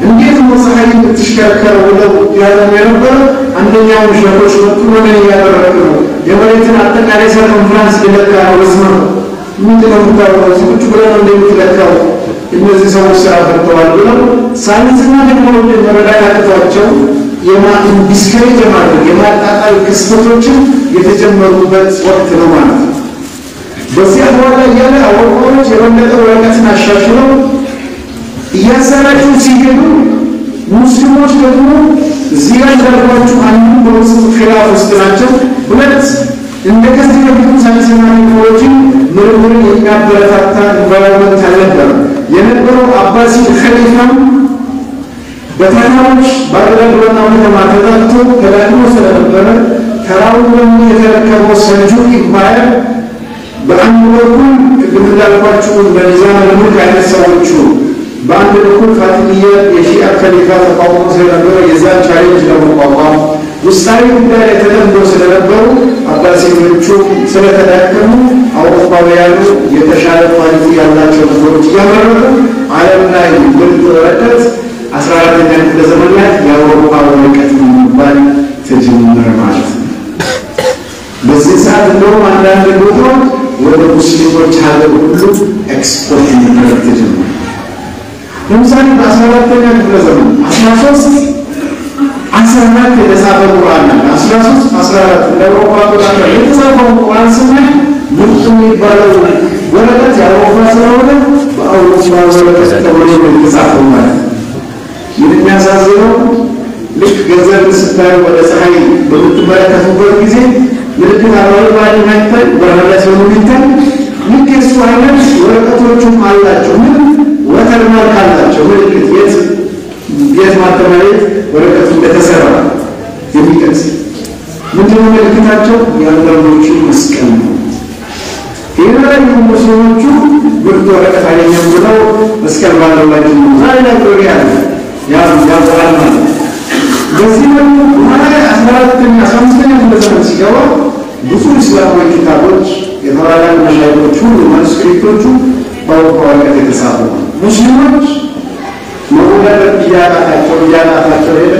እንዴት ነው ፀሐይ የምትሽከረከረው ብለው ያለው የነበረ አንደኛው ሸኾች መጡ። ምን ያደረጉ ነው? የመሬትን አጠቃላይ ሰርከምፍራንስ ለለካ ነው ርዝመቱ ምንድነው የምታወራው? ቁጭ ብለው እንደምትለካው እነዚህ ሰዎች ስራ ፈጥተዋል ብለው ሳይንስና ቴክኖሎጂ መረዳት አቅቷቸው የማን ዲስከሬጅ ማድረግ የማጣጣል ክስተቶችን የተጀመሩበት ወቅት ነው ማለት ነው። በዚህ በኋላ ያለ አውሮፓዎች የበለጠ ወረቀትን አሻሽለው እያሰራጩ ሲገኙ ሙስሊሞች ደግሞ እዚህ ላይ እንዳልኳችሁ አንዱ በውስጥ ኺላፍ ውስጥ ናቸው። ሁለት እንደከዚህ በፊቱ ሳይንስና ቴክኖሎጂ ምርምርን የሚያበረታታ ኢንቫይሮንመንት አልነበረም የነበረው። አባሲ ኸሊፋም በታታሮች ባግዳድ ዋናው ከተማ ተጠቅቶ ተዳክሞ ስለነበረ ተራውን ደግሞ የተረከበው ሰልጁክ ኢምፓየር በአንድ በኩል ቅድም እንዳልኳችሁ በኒዛም ልሙልክ አይነት ሰዎቹ በአንድ በኩል ፋቲሚያ የሺአ ከሊፋ ተቋቁሞ ስለነበረ የዛን ቻሌንጅ ለመቋቋም ውስጣዊ ጉዳይ ላይ ተጠምዶ ስለነበሩ አባሲዎቹ ስለተዳከሙ አውሮፓውያኑ የተሻለ ኳሊቲ ያላቸው ነገሮች እያመረቱ ዓለም ላይ ምርጥ ወረቀት 14ኛ ክፍለ ዘመን ላይ የአውሮፓ ወረቀት የሚባል ተጀመረ ማለት ነው። በዚህ ሰዓት እንደውም አንዳንድ ቦታዎች ወደ ሙስሊሞች ሀገር ሁሉ ኤክስፖርት መደረግ ተጀመረ። ለምሳሌ በ14ኛ ክፍለ ዘመን 13 የተጻፈ ቁርአን አለ። 14 ለአውሮፓ አቆጣጠር የተጻፈው ቁርአን ስናይ ምርጥ የሚባለው ወረቀት የአውሮፓ ስለሆነ በአውሮፓ ወረቀት ተብሎ የተጻፈው ማለት ነው። የሚያሳዝነው ልክ ገንዘብ ስታዩ ወደ ፀሐይ በምትመለከቱበት ጊዜ ምልክት አረንጓዴ ማይታይ ወረቀት ሲሆን የሚታይ ልክ የሱ አይነት ወረቀቶቹም አላቸው። ምን ወተርማርክ አላቸው ምልክት የት ማተሚያት ወረቀቱ እንደተሰራ የሚገልጽ ምንድነው ምልክታቸው? የአንዳንዶቹ መስቀል ነው። ይሄንን ሙስሊሞቹ ብርቱ ወረቀት አገኘን ብለው መስቀል ባለው ላይ ዛሬ ላይ ቆሪያ ያዛል ማለት በዚህ መልኩ ማለት 14ኛ 15ኛ ክፍለ ዘመን ሲገባ ብዙ እስላማዊ ኪታቦች የተወራራን መሻይኮች ሁሉ ማኑስክሪፕቶቹ በአውሮፓ ወረቀት የተጻፉ ሙስሊሞች መወዳደር እያቃታቸው ሄደ።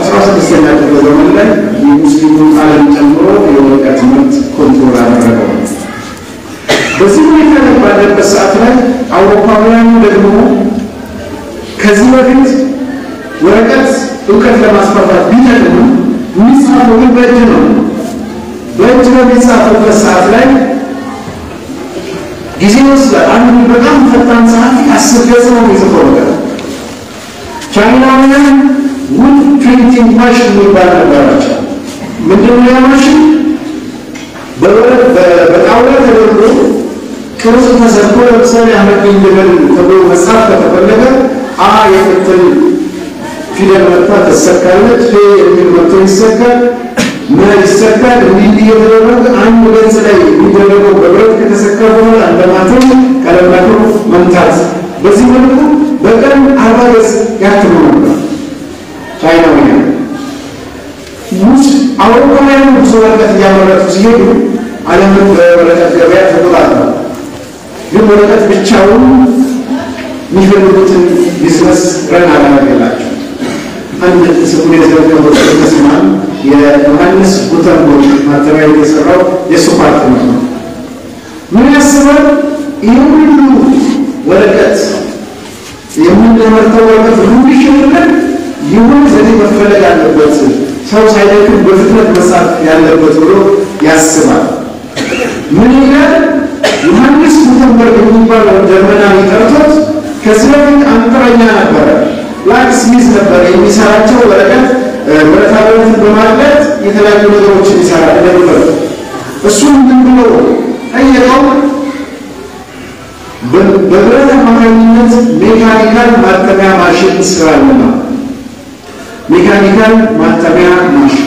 16ኛ ክፍለ ዘመን ላይ የሙስሊሙን ዓለም ጨምሮ የወረቀት ትምህርት ኮንትሮል አደረገው። በዚህ ሁኔታ ላይ ባለበት ሰዓት ላይ አውሮፓውያኑ ደግሞ ከዚህ በፊት ወረቀት እውቀት ለማስፋፋት ቢጠቅሙ የሚጻፈው ግን በእጅ ነው። በእጅ በሚጻፍበት ሰዓት ላይ ጊዜ ይወስዳል። አንዱ በጣም ፈጣን ጸሐፊ 10 ገጽ ነው የሚጽፈው ነገር። ቻይናውያን ውድ ፕሪንቲንግ ማሽን የሚባል ነበራቸው። ምንድነው ያ ማሽን? በጣውላ ተደርጎ ቅርጽ ተሰርቶ ለምሳሌ አህመድ ቢን ተብሎ መጻፍ ከተፈለገ የምትል ፊደል መጥታ ተሰካለች፣ የሚል መጥቶ ይሰካል፣ ምን ይሰካል። እንዲህ እየተደረገ አንድ ገጽ ላይ የሚደረገው በብረት ከተሰካ በኋላ እንደማተም ቀለማቱ መምታት። በዚህ መልኩ በቀን 40 ገጽ ያትሙ ነበር ቻይናውያን። አውሮፓውያኑ ብዙ ወረቀት እያመረቱ ሲሄዱ ዓለምን በወረቀት ገበያ ተቆጣጥረው ግን ወረቀት ብቻውን የሚፈልጉትን ቢዝነስ ረን አላደረገላቸው። አንድ ስሙን የዘገበው ተስማን የዮሐንስ ጉተንበርግ ማተሚያ የተሰራው የሱ ፓርትነር ነው። ምን ያስባል? ይህ ሁሉ ወረቀት የምንመርተው ወረቀት ሁሉ ይሽርልን ይሁን ዘዴ መፈለግ አለበት፣ ሰው ሳይደክም በፍጥነት መጻፍ ያለበት ብሎ ያስባል። ምን ይላል? ዮሐንስ ጉተንበርግ የሚባለው ጀርመናዊ ጠርቶት ከዚህ በፊት አንጥረኛ ነበረ፣ ላክ ስሚዝ ነበር የሚሰራቸው ወረቀት ብረታ ብረትን በማቅለጥ የተለያዩ ነገሮችን ይሰራል ነበር። እሱም ምን ብሎ ጠየቀው? በብረት አማካኝነት ሜካኒካል ማተሚያ ማሽን ስራልና ሜካኒካል ማተሚያ ማሽን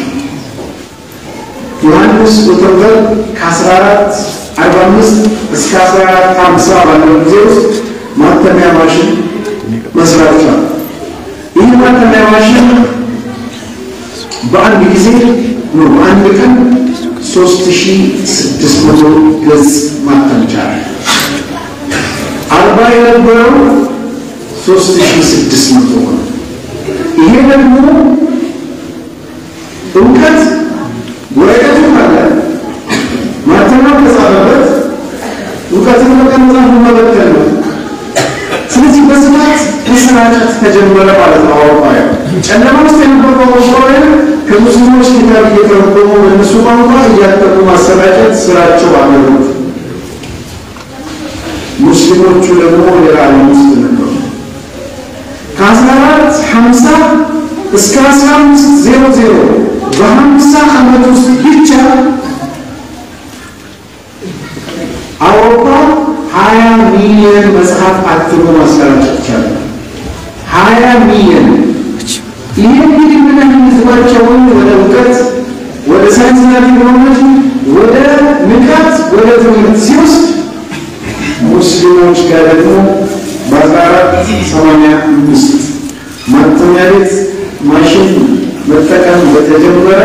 ዮሐንስ ጉተንበርግ ከ1445 እስከ 1450 ባለው ጊዜ ውስጥ ማተሚያ ማሽን መስራት ቻለ። ይህ ማተሚያ ማሽን በአንድ ጊዜ ነው አንድ ቀን 3600 ገጽ ማተም ቻለ። 40 የነበረው 3600 ሆነ። ይሄ ደግሞ እውቀት ወረቀቱ አለ ማተሚያ ተጻፈበት እውቀትን መቀመጥ መበተን ነው። ስለዚህ በስፋት መሰራጨት ተጀመረ ማለት ነው። አውሮፓያ ጨለማ ውስጥ የነበረው አውሮፓውያን ከሙስሊሞች ኪታብ እየተረጎሙ በእነሱ ቋንቋ እያተሙ ማሰራጨት ስራቸው አደረጉት። ሙስሊሞቹ ደግሞ ሌላ ዓለም ውስጥ ነበሩ። ከ1450 እስከ 1500 በ50 ዓመት ውስጥ ብቻ አውሮፓ 20 ሚሊዮን መጽሐፍ አትሞ ማሰራጨት ቻለ። 20 ሚሊዮን። ይህ እንግዲህ ምን ህዝባቸውን ወደ እውቀት፣ ወደ ሳይንስና ቴክኖሎጂ፣ ወደ ንቃት፣ ወደ ትምህርት ሲወስድ ሙስሊሞች ጋር ደግሞ በ1485 ማተሚያ ቤት ማሽን መጠቀም በተጀመረ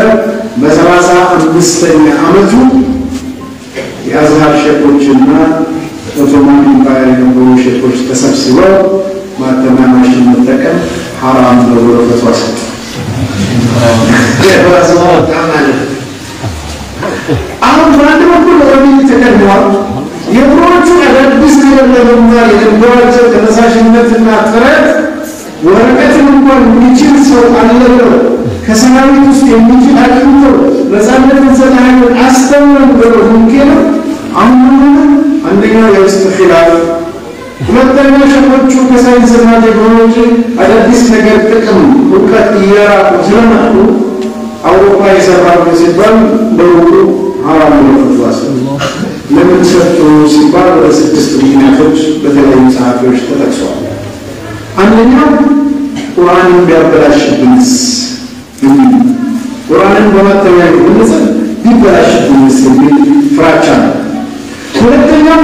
በ35ኛ ዓመቱ የአዝሃር ሼኮችና ኦቶማን ኢምፓየር የነበሩ ሼኮች ተሰብስበው ማተሚያ ማሽን መጠቀም ሐራም ነው ብለው ፈትዋ ሰጡ። አሁን በአንድ በኩል ኦሮሚያ ተቀድመዋል። የብሮቹ አዳዲስ ነገር ለመማር የነበራቸው ተነሳሽነትና ጥረት ወረቀትን እንኳን የሚችል ሰው አለ ብለው ከሰራዊት ውስጥ የሚችል አግኝተው ነፃነትን ሰላምን አስተምረን ብለው ሙምኪን አሁን አንደኛው የውስጥ ኺላፍ፣ ሁለተኛ ሸኾቹ ከሳይንስና ቴክኖሎጂ አዳዲስ ነገር ጥቅም እውቀት እያራቁ ስለመጡ አውሮፓ የሰራው ሲባል በሙሉ ሐራም ነው ፈትዋ ሰጡ። ለምን ሰጡ ሲባል ወደ 6 ምክንያቶች በተለያዩ ጸሐፊዎች ተጠቅሰዋል። አንደኛው ቁርአንን ቢያበላሽብንስ፣ ቁርአንን በማተሚያ ብንጽፍ ቢበላሽብንስ የሚል ፍራቻ ነው። ሁለተኛው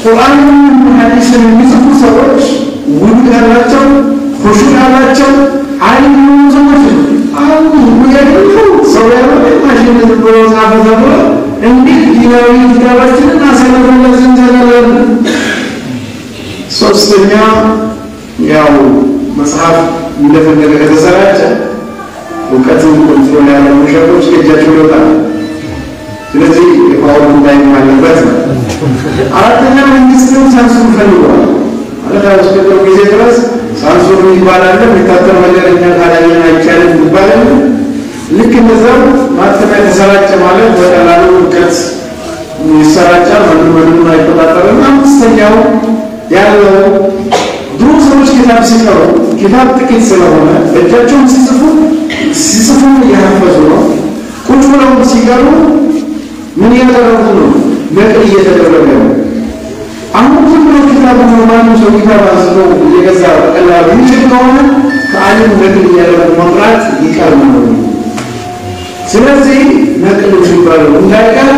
ቁርአንን ሐዲስን የሚጽፉ ሰዎች ውድ ያላቸው ኹሹዕ ያላቸው ዓሊም ሰዎች አሁን ሙያደው ሰው ያለው ማሽን ብሎ ጻፈ ተብሎ እንዴት ዲናዊ ኪታባችንን አሰለፈለን እንዘላለን። ሶስተኛ ያው መጽሐፍ እንደፈለገ ከተሰራጨ እውቀትን ኮንትሮል ያደረጉ ሸኾች ከእጃቸው ይወጣል። ስለዚህ የፓወር ጉዳይ አለበት ነው። አራተኛ መንግስትም ሳንሱር ፈልጓል። ማለት እስከ ጊዜ ድረስ ሳንሱር ይባላል የሚታተም ነገር እኛ ካላየን አይቻልም ይባላል። ልክ እንደዛው ማተሚያ ተሰራጨ ማለት በቀላሉ እውቀት ይሰራጫል፣ ምንም አይቆጣጠርም። አምስተኛው ያለው ድሮ ሰዎች ኪታብ ሲቀሩ ኪታብ ጥቂት ስለሆነ እጃቸውን ሲጽፉ እያፈዙ ነው። ቁጭ ብለው ሲቀሩ ምን እያደረጉ ነው? ነቅል እየተደረገ ነው። አሁን ዝም ብሎ ኪታብ ነው ማንም ሰው ኪታብ አንስቶ እየገዛ በቀላሉ የሚችል ከሆነ ከዓለም ነቅል እያደረጉ መቅራት ይቀር ነው። ስለዚህ ነቅል ሲባለው እንዳይቀር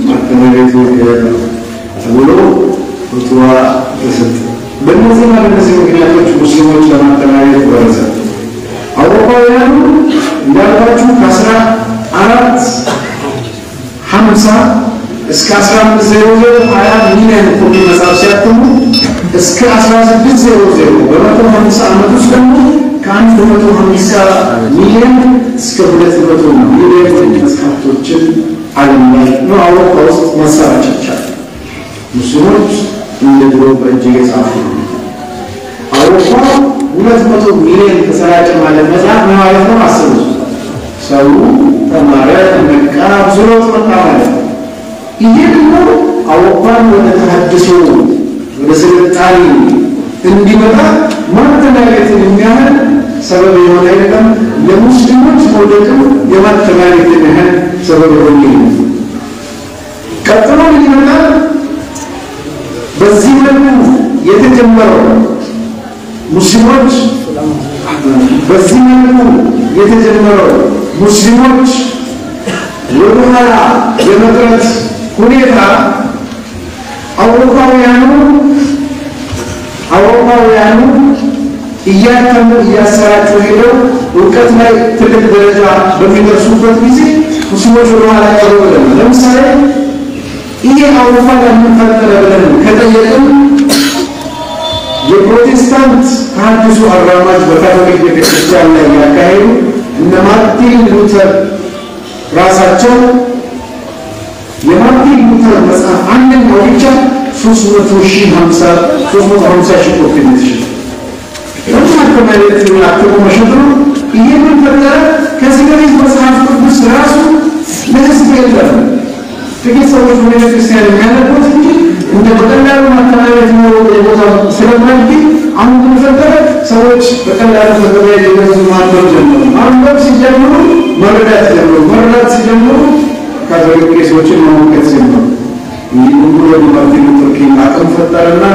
ማተሚያ ቤቱ ተብሎ ፈትዋ ተሰጠ። በእነዚህና በእነዚህ ምክንያቶች ሙስሊሞች ለማተሚያ ቤት ወረሰ። አውሮፓውያኑ እንዳልኳችሁ ከ14 50 እስከ 1500 20 ሚሊዮን ኮፒ መጽሐፍ ሲያትሙ እስከ 1600 በ150 ዓመት ውስጥ ደግሞ ከ150 ሚሊዮን እስከ 200 ሚሊዮን መጽሐፍቶችን ዓለም ላይ ነው አውሮፓ ውስጥ ማሰራጨት ይቻላል። ሙስሊሞች እንደ ድሮ በእጅ የጻፉ አውሮፓ 200 ሚሊዮን ተሰራጨ ማለት መጽሐፍ ማለት ነው። አስቡ ሰው ተማረ ተመቃ ዝሮት መጣ ማለት ይሄ ደግሞ አውሮፓን ወደ ተሐድሶ ወደ ስልጣኔ እንዲመጣ ማተናገትን የሚያህል ሰበብ የሆነ አይደለም። ለሙስሊሞች ወደው የማተናገትን ያህል ሰበብ የሆነ ቀጥሎ ይመጣል። በዚህ መልኩ የተጀመረው ሙስሊሞች በዚህ መልኩ የተጀመረው ሙስሊሞች ወደኋላ የመቅረት ሁኔታ አውሮፓውያኑ እያተሙ እያሰራጩ ሄደው እውቀት ላይ ትልቅ ደረጃ በሚደርሱበት ጊዜ ሙስሊሞች ወደኋላ ቀሩ። ለምሳሌ ይሄ አውሮፓ ላይ ተፈጠረ ብለን ከጠየቅን የፕሮቴስታንት ተሐድሶ አራማጅ በካቶሊክ ቤተክርስቲያን ላይ ያካሄዱ እነ ማርቲን ሉተር ራሳቸው የማርቲን ሉተር መጽሐፍ አንደኛው ብቻ 350,000 ኮፒ ነች። ለማከማለት የሚያክሙ መሸጥ ነው። ይሄ ምን ፈጠረ? ከዚህ በፊት መጽሐፍ ቅዱስ ራሱ ለህዝብ የለም። ጥቂት ሰዎች ወደ ክርስቲያን የሚያነቡት እንጂ እንደ በቀላሉ ማከማለት ነው የቦታ ስለማይገኝ አሁን ምን ፈጠረ? ሰዎች በቀላሉ ተገበያ ሊገዙ ማንበብ ጀመሩ። ማንበብ ሲጀምሩ መረዳት ሲጀምሩ ካቶሊክ ቄሶችን መሞከት ጀመሩ። ይህ ሁሉ ማርቲን ሉተር ኪንግ አቅም ፈጠረና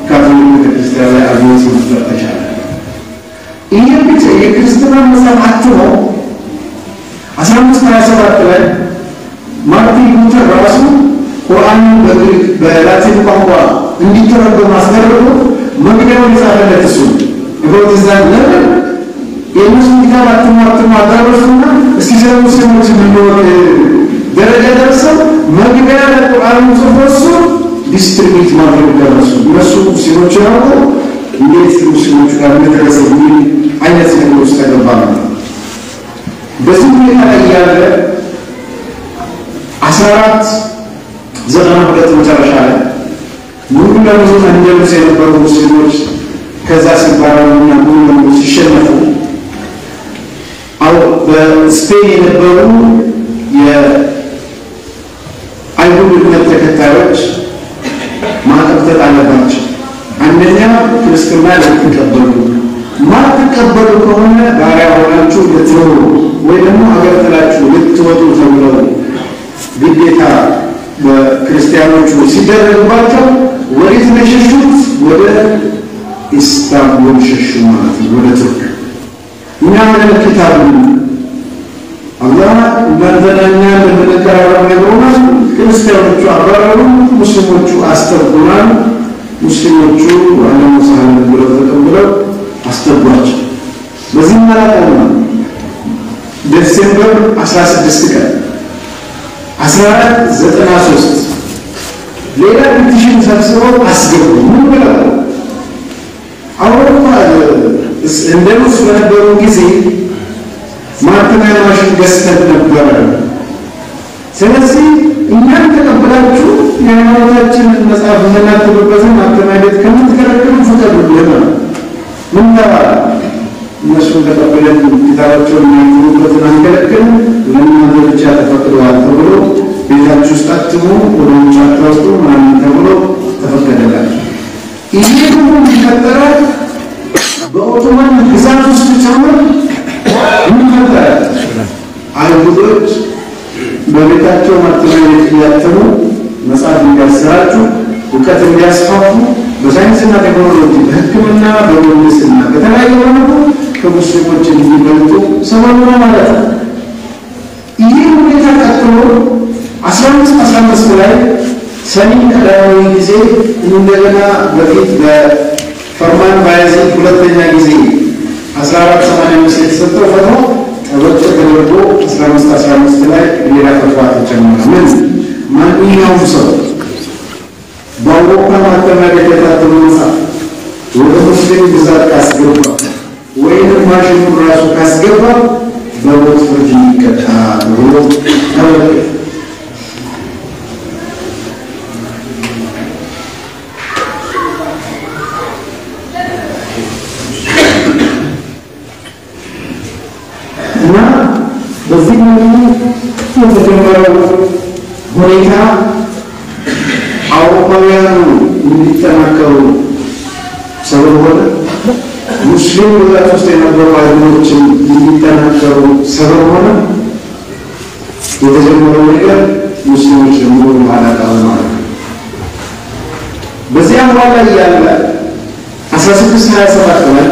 ካቶሊክ ቤተክርስቲያን ላይ አብዮት መፍጠር ተቻለ። ይህ ብቻ የክርስትና መጽሐፍ አትሞ 1527 ላይ ማርቲን ሉተር ራሱ ቁርአንን በግሪክ በላቲን ቋንቋ እንዲተረጎም አስደረገ። መግቢያውን የጻፈለት እሱ የፕሮቴስታንት ለምን የእነሱ ኪታብ አትሞ አዳረሱና እስኪ ስለ ሙስሊሞች የሚኖር ደረጃ ደርሰው መግቢያ ለቁርአኑ ጽፎ እሱ ዲስትሪቢዩት ማድረግ ደረሱ። እነሱ ሙስሊሞች ያውቁ እንዴት ሙስሊሞች ጋር እንደደረሰ የሚል አይነት ነገር ውስጥ ተገባ ነው። በዚህ ሁኔታ ላይ ያለ 1492 መጨረሻ ላይ ሙሉ ለሙሉ እንደምስ የነበሩ ሙስሊሞች ከዛ ሲባረሩና ሙሉ ለሙሉ ሲሸነፉ በስፔን የነበሩ የአይሁድ እምነት ተከታዮች ማዕቀብ አለባቸው። አንደኛ ክርስትና ማትቀበሉ ከሆነ ባሪያ ሆናችሁ ልትኖሩ ወይ ደግሞ ሀገር ጥላችሁ ልትወጡ ተብለው ግዴታ በክርስቲያኖቹ ሲደረግባቸው ወዴት መሸሹት? ወደ ኢስታንቡል ሸሹ ማለት ነው፣ ወደ ቱርክ። እኛ ምን ኪታብ አላህ እንደተናኛ ለተቀራረበ ነውና ክርስቲያኖቹ አባረሩ፣ ሙስሊሞቹ አስተርጉማን። ሙስሊሞቹ አለሙ ሰላም ብለው ተቀብለው አስተርጓቸው። በዚህ ማለት ነው ዲሴምበር 16 ቀን 1493 ሌላ ፒቲሽን ሰብስበው አስገቡ። ምን ብለው አውሮፓ እንደውስ በነበሩ ጊዜ ማተሚያ ማሽን ገዝተን ነበረ። ስለዚህ እኛን ተቀበላችሁ የሃይማኖታችንን መጽሐፍ እናትብበትን ማተሚያ ከምትከለክሉ ፍቀዱልን። ምን ተባለ? እነሱን ተቀበለን ኪታባቸውን የሚያትቡበትን አንከለክልም፣ ለእናንተ ብቻ ተፈቅደዋል ተብሎ ቤታችሁ ውስጥ አትሙ፣ ወደ ውጭ አታውጡ ምናምን ተብሎ ተፈቀደላቸው። ይሄ ሁሉ የሚፈጠረ በኦቶማን ግዛት ውስጥ ጭምር የሚፈጠረ አይሁዶች በቤታቸው ማተሚያ እያተሙ መጽሐፍ እንዲያሰራጩ እውቀት እንዲያስፋፉ በሳይንስና ቴክኖሎጂ በሕክምና በምህንድስና በተለያየ መልኩ ከሙስሊሞች እንዲበልጡ ሰበብ ነው ማለት ነው። ይህ ሁኔታ ቀጥሎ 1515 ላይ ሰኔ ቀዳማዊ ጊዜ እንደገና በፊት በፈርማን ባያዚድ ሁለተኛ ጊዜ 1485 የተሰጠው ፈትዋ ጠበቅ ተደርጎ 1515 ላይ ሌላ ፈትዋ ተጨመረ። ምን ማንኛውም ሰው በአውሮፓ ማተሚያ የታተመ መጽሐፍ ወደ ሙስሊም ግዛት ካስገባ ወይም ማሽኑ ራሱ ካስገባ በሞት ፍርድ ይቀጣ ብሎ ተመለከተ። እና በዚህ የተጀመረው ሁኔታ አውሮፓውያኑ እንዲጠናከሩ ሰበብ ሆነ። ሙስሊም ግዛት ውስጥ የነበሩ ሀገሮችን እንዲጠናከሩ ሰበብ ሆነ። የተጀመረው ነገር ሙስሊሞች ደግሞ ማላቃው ማለት ነው። በዚያ በኋላ ያለ 1627 ላይ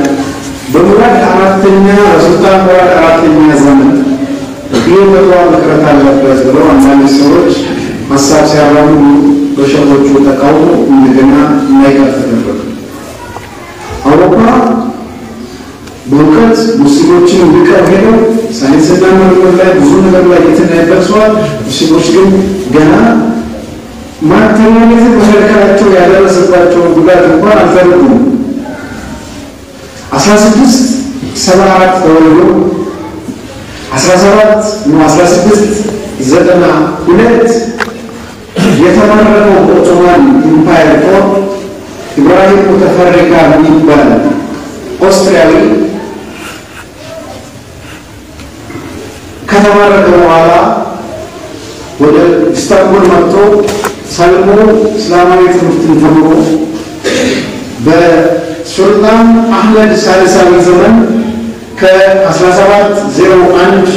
በሙራድ አራተኛ ሱልጣን ሙራድ አራተኛ ዘመን ይህ በተዋ ምክረት አለበት ብለው አንዳንድ ሰዎች ሀሳብ ሲያራምዱ በሸኾቹ ተቃውሞ እንደገና እንዳይቀር ተደረገ። አውሮፓ በእውቀት ሙስሊሞችን እንዲቀር ሄደው ሳይንስና ምርምር ላይ ብዙ ነገር ላይ ደርሰዋል። ሙስሊሞች ግን ገና ማተሚያነትን መከልከላቸው ያደረሰባቸውን ጉዳት እንኳን አልተረዱም። 1674 ተወልዶ 1692 የተመረቀው ኦቶማን ኢምፓየር ጦር ኢብራሂም ሙተፈሪቃ የሚባል ኦስትሪያዊ ከተማረከ በኋላ ወደ ኢስታንቡል መጥቶ ሰልሞ እስላማዊ ትምህርትን ተምሮ በሱልጣን አህመድ ሳልሳዊ ዘመን ከ1701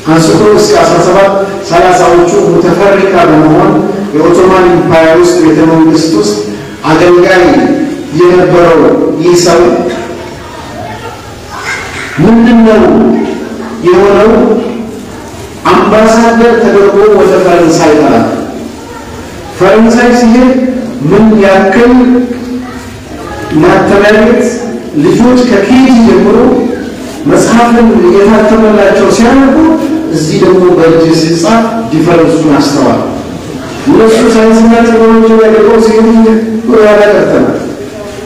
አንስቶ እስከ 1730ዎቹ ሙተፈሪቃ በመሆን የኦቶማን ኢምፓየር ውስጥ ቤተመንግስት ውስጥ አገልጋይ የነበረው ይህ ሰው ምንድነው የሆነው? አምባሳደር ተደርጎ ወደ ፈረንሳይ ተላከ። ፈረንሳይ ሲሄድ ምን ያክል ማተሚያ ቤት ልጆች ከኬጂ ጀምሮ መጽሐፍን እየታተመላቸው ሲያነቡ እዚህ ደግሞ በእጅ ሲጻፍ ዲፈረንሱን አስተዋል። እነሱ ሳይንስና ቴክኖሎጂ ያደረገው ሲሄድ ያላቀርተናል።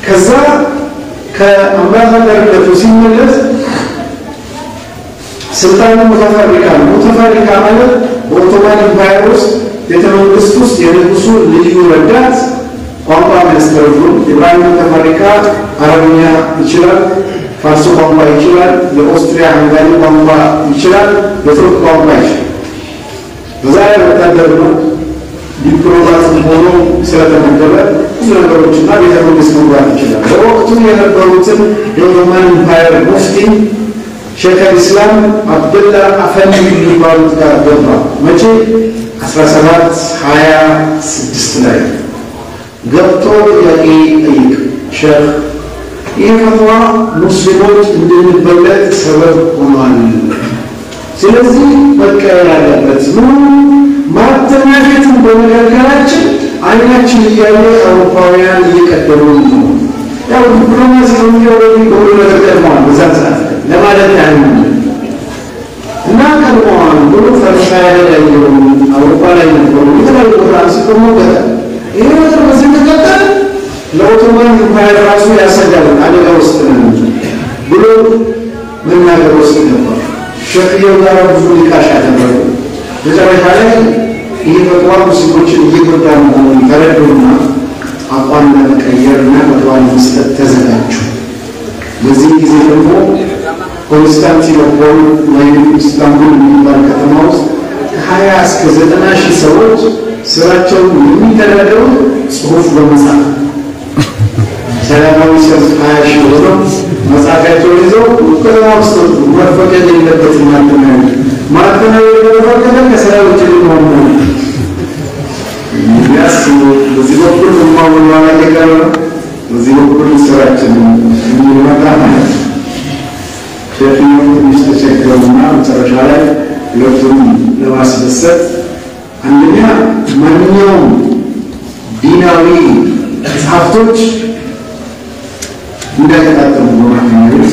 ከዛ ከአምባሳደርነቱ ሲመለስ ስልጣኑ ሙተፈሪቃ ነው። ሙተፈሪቃ ማለት በኦቶማን ኢምፓየር ውስጥ ቤተመንግስት ውስጥ የንጉሱ ልዩ ረዳት ቋንቋ ሚኒስትር ነው። ኢብራሂም ሙተፈሪቃ አረብኛ ይችላል፣ ፋርስ ቋንቋ ይችላል፣ የኦስትሪያ ሃንጋሪ ቋንቋ ይችላል፣ የቱርክ ቋንቋ ይችላል። በዛ ላይ ወታደር ነው። ዲፕሎማት ሆኖ ስለተመደበ ብዙ ነገሮችና ቤተመንግስት መግባት ይችላል። በወቅቱ የነበሩትን የኦቶማን ኢምፓየር ሙፍቲ ሼክ ኢስላም አብደላ አፈንዲ የሚባሉት ጋር ገባ። መቼ? 1726 ላይ ገብቶ ጥያቄ ጠይቅ። ሼክ ይህ ፈትዋ ሙስሊሞች እንድንበለጥ ሰበብ ሆኗል። ስለዚህ መቀየር ያለበት ምን ማተሚያነትን በመከልከላችን አይናችን እያየ አውሮፓውያን እየቀደሙ ነው። ያው ዲፕሎማሲ ወንጀል በሁሉ ነገር ቀድመዋል። በዛ ሰዓት ለማለት ያህል እና ቀድመዋል ብሎ ፈረንሳይ ላይ አውሮፓ ላይ ነበሩ የተለያዩ ቦታ አንስቶ ገጠ ይህ ነገር በዚህ ተቀጠል ለኦቶማን ኢምፓየር ራሱ ያሰጋል፣ አደጋ ውስጥ ነው ብሎ መናገር ውስጥ ነበር። ሸክየው ጋር ብዙ ሊቃሽ ያደረጉ መጨረሻ ላይ ይህ ፈትዋ ሙስሊሞችን እየጎዳ መሆኑን ተረዱና አቋም ለመቀየርና ፈትዋ ለመስጠት ተዘጋጁ። በዚህ ጊዜ ደግሞ ኮንስታንቲኖፖል ወይም ኢስታንቡል የሚባል ከተማ ውስጥ ከ20 እስከ 90 ሺህ ሰዎች ስራቸውን የሚተዳደሩ ጽሁፍ በመጻፍ ሰላማዊ ሰልፍ 20 ሺህ ሆነው መጽሐፋቸውን ይዘው ከተማ ውስጥ መፈቀድ የሌለበት ማተሚያ የተፈቀደ ከስራ ውጭ ሊሆን ነው። ያስቡ በዚህ በኩል ማወላ ያቀረ በዚህ በኩል ስራችን የሚመጣ ማለት ሸፊው ተቸግረውና መጨረሻ ላይ ሁለቱም ለማስደሰት አንደኛ ማንኛውም ዲናዊ መጽሐፍቶች እንዳይታተሙ በማከናወን፣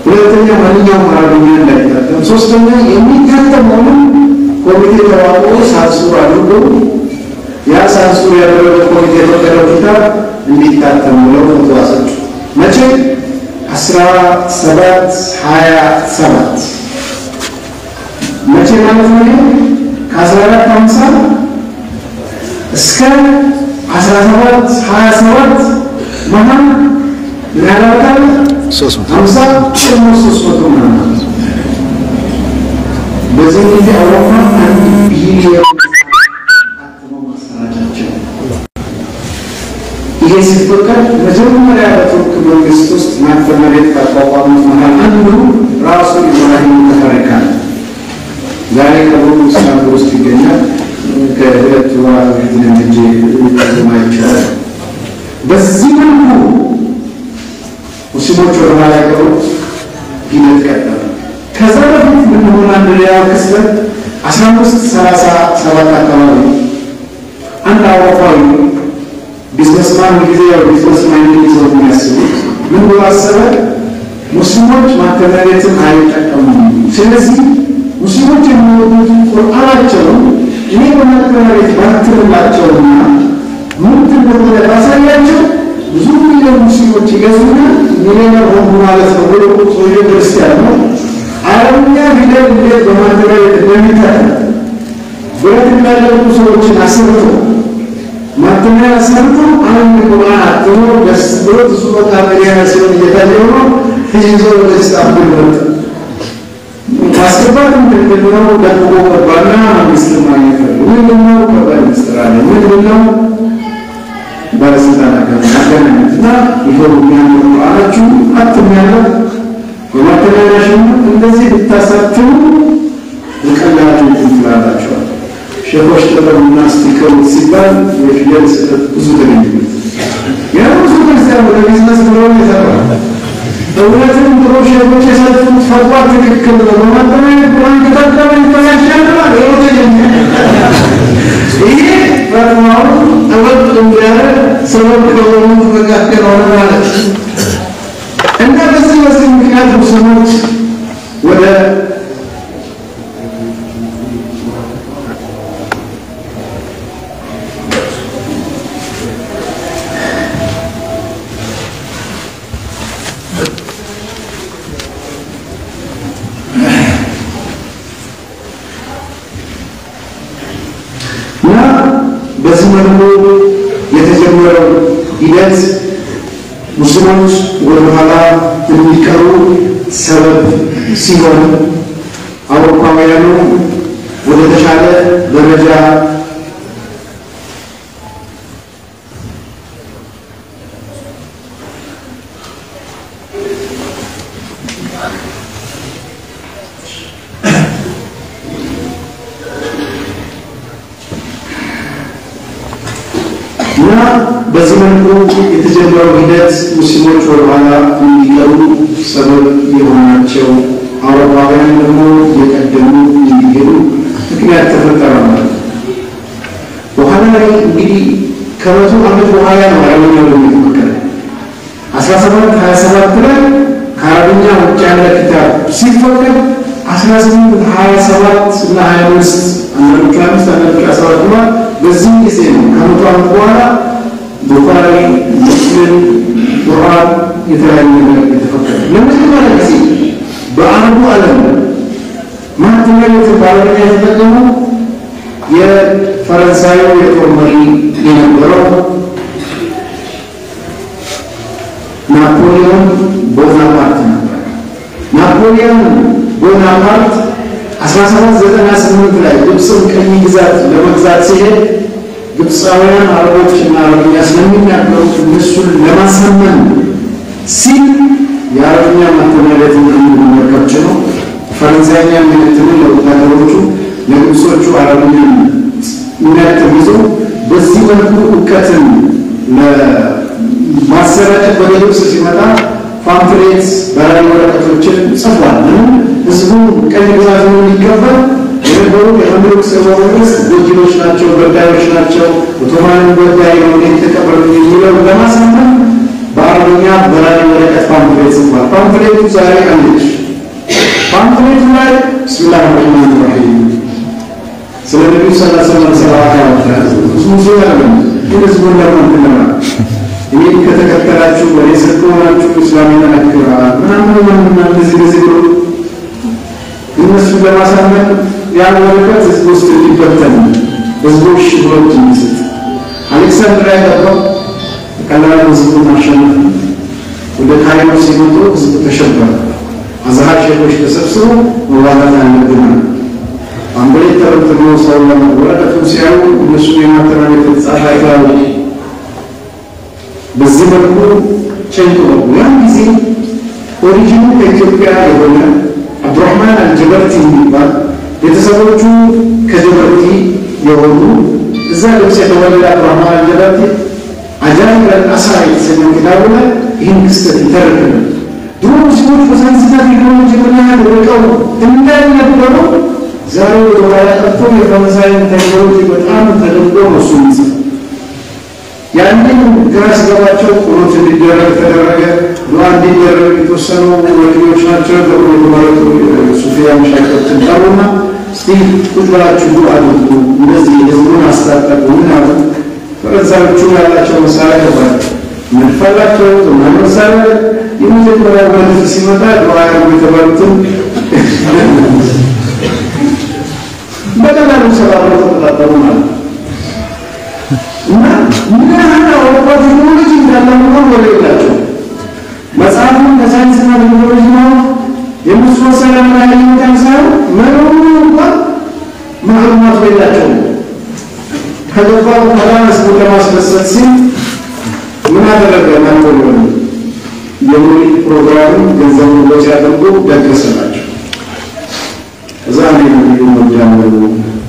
ሁለተኛ ማንኛውም አረብኛ እንዳይታተም፣ ሶስተኛ የሚታተመውን ኮሚቴ ተዋቅሮ ሳንሱር አድርጎ ያ ሳንሱር ያደረገው ኮሚቴ በቀረው ኪታብ እንዲታተም ብለው ፈትዋ ሰጡ። መቼ 1727 መቼ ማለት ነው? ከ1450 እስከ 1727 መሀል ምናልባት 300 ምናምን በዚህ ጊዜ አውሮፓ 1 ቢሊዮን አትሞ ማሰራጫቸው። ይሄ ሲፈቀድ መጀመሪያ በቱርክ መንግስት ውስጥ ማተሚያ ካቋቋሙት መሀል አንዱ ራሱ ኢብራሂም ተፈሪካ ዛሬ ከሁሉ ስታንቡል ውስጥ ይገኛል። ከሁለት ወራት በፊት ይችላል። በዚህ መልኩ ሙስሊሞች ወደ ኋላ ቀሩት ሂደት ቀጠለ። ከዛ በፊት ምን ሆነ? አንድሪያው ክስተት 1537 አካባቢ አንድ አውሮፓዊ ቢዝነስማን ጊዜ ያው ቢዝነስማን ይዘው የሚያስቡት ምን ብሎ አሰበ? ሙስሊሞች ማተሚያ ቤትን አይጠቀሙም። ስለዚህ ሙስሊሞች የሚወዱት ቁርአናቸውን እኔ በማተሚያ ቤት ባትምላቸውና ምንድን እንደሆነ ባሳያቸው ብዙ ሚሊዮን ሙስሊሞች ይገዙና ሚሊዮነር ሆኑ ማለት ነው ብሎ ሰውዬው ክርስቲያን ነው። አረብኛ ፊደል እንዴት በማተሚያ ቤት እንደሚታተም ብረት የሚያደርጉ ሰዎችን አሰርቶ ማተሚያ አሰርቶ አንድ ቁርአን አትሞ ደስ ብሎ ብዙ ቦታ መሪያ ሲሆን እየታየው ነው። ይዞ ወደ ኢስታንቡል መጣ። ማስገባት ምንድነው? ደግሞ ከባና መንግስት ማግኘት ነው። ምንድነው? ከባድ ሚኒስትር አለ። ምንድነው? ባለስልጣን አገናኝና ይሄው የሚያምሩ ቁርአናችሁ አትሚያለው በማተሚያሽን እንደዚህ ብታሳትሙ በቀላሉ ትንትላላችሁ። ሸኾች ተጠሩና ስቲከሩ ሲባል የፊደል ስህተት ብዙ ተገኘ። ያ ብዙ ክርስቲያን ወደ ቢዝነስ ብሎ ይሰራል። እውነትም ብሎ ሸኾች የሰጡት ፈትዋ ትክክል ነው። በማተሚያ ቁርአን ከተጠቀመ ይተያሻል። ይሄ ፈትዋው ተወጥ እንዲያደርግ ሰበብ ከሆኑት መካከል ሆነ ማለት እና በዚህ ምክንያት ሙስሊሞች ወደ በዚህ መልኩ የተጀመረው ሂደት ሙስሊሞች ወደ ኋላ እንዲቀሩ ሰበብ ሲሆን አውሮፓውያኑ ወደ ተሻለ ደረጃ በዚህ መልኩ የተጀመረው ሂደት ሙስሊሞች ወደ ኋላ እንዲቀሩ ሰበብ የሆናቸው አውሮፓውያን ደግሞ የቀደሙ እንዲሄዱ ምክንያት ተፈጠረ ማለት ነው። በኋላ ላይ እንግዲህ ከመቶ ዓመት በኋላ ነው አረብኛው የሚፈቀድ 1727 ላይ ከአረብኛ ውጭ ያለ ኪታብ ሲፈቀድ 1827 እና 25 አንዳንዶቹ 17 በዚህ ጊዜ ነው ከመቶ ዓመት በኋላ ቡኻሪ፣ ሙስሊም፣ ቁርአን የተለያዩ ነገር የተፈቀደ። ለመጀመሪያ ጊዜ በአረቡ ዓለም ማተሚያ ቤት በአረብኛ የተጠቀመው የፈረንሳዩ የጦር መሪ የነበረው ናፖሊዮን ቦናፓርት ነበር። ናፖሊዮን ቦናፓርት 1798 ላይ ግብፅን ቀኝ ግዛት ለመግዛት ሲሄድ ግብፃውያን አረቦችና አረብኛ ስለሚናገሩት እነሱን ለማሳመን ሲል የአረብኛ ማተሚያ ቤት እንዲመለከት ነው። ፈረንሳይኛ የሚነትኑ ለወታደሮቹ ለግብጾቹ አረብኛ የሚያትም ይዞ በዚህ መልኩ እውቀትን ለማሰራጨት ወደ ግብፅ ሲመጣ ፓምፍሌት በራሪ ወረቀቶችን ጽፏል። ህዝቡ ቀኝ ግዛቱን እንዲቀበል የነበሩ የመምሉክ ሰዎች ጎጂዎች ናቸው፣ በዳዮች ናቸው፣ ኦቶማን በዳይ ነው የተቀበሉ የሚለው ለማሳመን በአረብኛ በራሪ ወረቀት ፓምፍሌት ጽፏል። ፓምፍሌቱ ዛሬ አለች። ፓምፍሌቱ ላይ ቢስሚላህ አርህማን ራሂም ስለ ነብዩ ሰለላሁ ዐለይሂ ወሰለም ብዙ ያለው ህዝቡ ለምን እኔ ከተከተላችሁ ወደ ሰጥቶናችሁ እስላምና አክራ ምናምን እንደዚህ ብሎ እነሱ ለማሳመን ያልወረቀት ህዝብ ውስጥ ሊበተን ህዝቦች ብሎት ይስጥ አሌክሳንድሪያ ገባው ከላላ ህዝቡ ማሸነፍ ወደ ካይሮ ሲመጡ ህዝቡ ተሸበረ አዛሃር ሸቆች ተሰብስበው መዋጋት አለብን አንበሌ ተረተሙ ሰውና ወረቀቱ ሲያዩ እነሱ የማተራመት ተጻፋይታው በዚህ መልኩ ጨንቆ ያን ጊዜ ኦሪጂኑ ከኢትዮጵያ የሆነ አብዱራህማን አልጀበርቲ የሚባል ቤተሰቦቹ ከጀበርቲ የሆኑ እዛ ልብስ የተወለደ አብዱራህማን አልጀበርቲ አጃኢብ አልአሳር የተሰኘው ኪታቡ ላይ ይህን ክስተት ይተርካል። ድሮ ሙስሊሞች በሳይንስና ቴክኖሎጂ ምክንያት ርቀው እንዳልነበሩ ዛሬ ወደኋላ ቀርቶ የፈረንሳይን ቴክኖሎጂ በጣም ተደንቆ ነው እሱ የሚጽፍ ያንን ግራ ሲገባቸው ቁርጥ እንዲደረግ ተደረገ። ዱዓ እንዲደረግ የተወሰኑ ወኪሎች ናቸው የተባሉት ሱፊያን ሻይኾችን ጠሩና እስቲ ቁጭ ብላችሁ ዱዓ አድርጉ እንደዚህ ህዝቡን አስታጠቁ ምናሉ። ፈረንሳዮቹ ያላቸው መሳሪያ ነበር መድፋላቸው ተማሪ መሳሪያ የመጀመሪያ ወደ ሲመጣ ዱዓ ያደርጉ የተባሉትን በቀላሉ ሰላም ተጠጣጣሩ ማለት እና ምን አውሮፓ ቴክኖሎጂ እንዳለመሆኑ ወለላቸው መጽሐፉን ከሳይንስና ቴክኖሎጂ ነው የሙስሊም ሰላምና ያለውን ሳይሆን መኖሩ እንኳን ማዕሉማት የላቸው ከገባው ከላስ ለማስመሰል ሲል ምን አደረገ ናፖሊዮን የሙኒክ ፕሮግራም ገንዘብ ወጪ አድርጎ ደገሰላቸው። እዛ ላይ ነው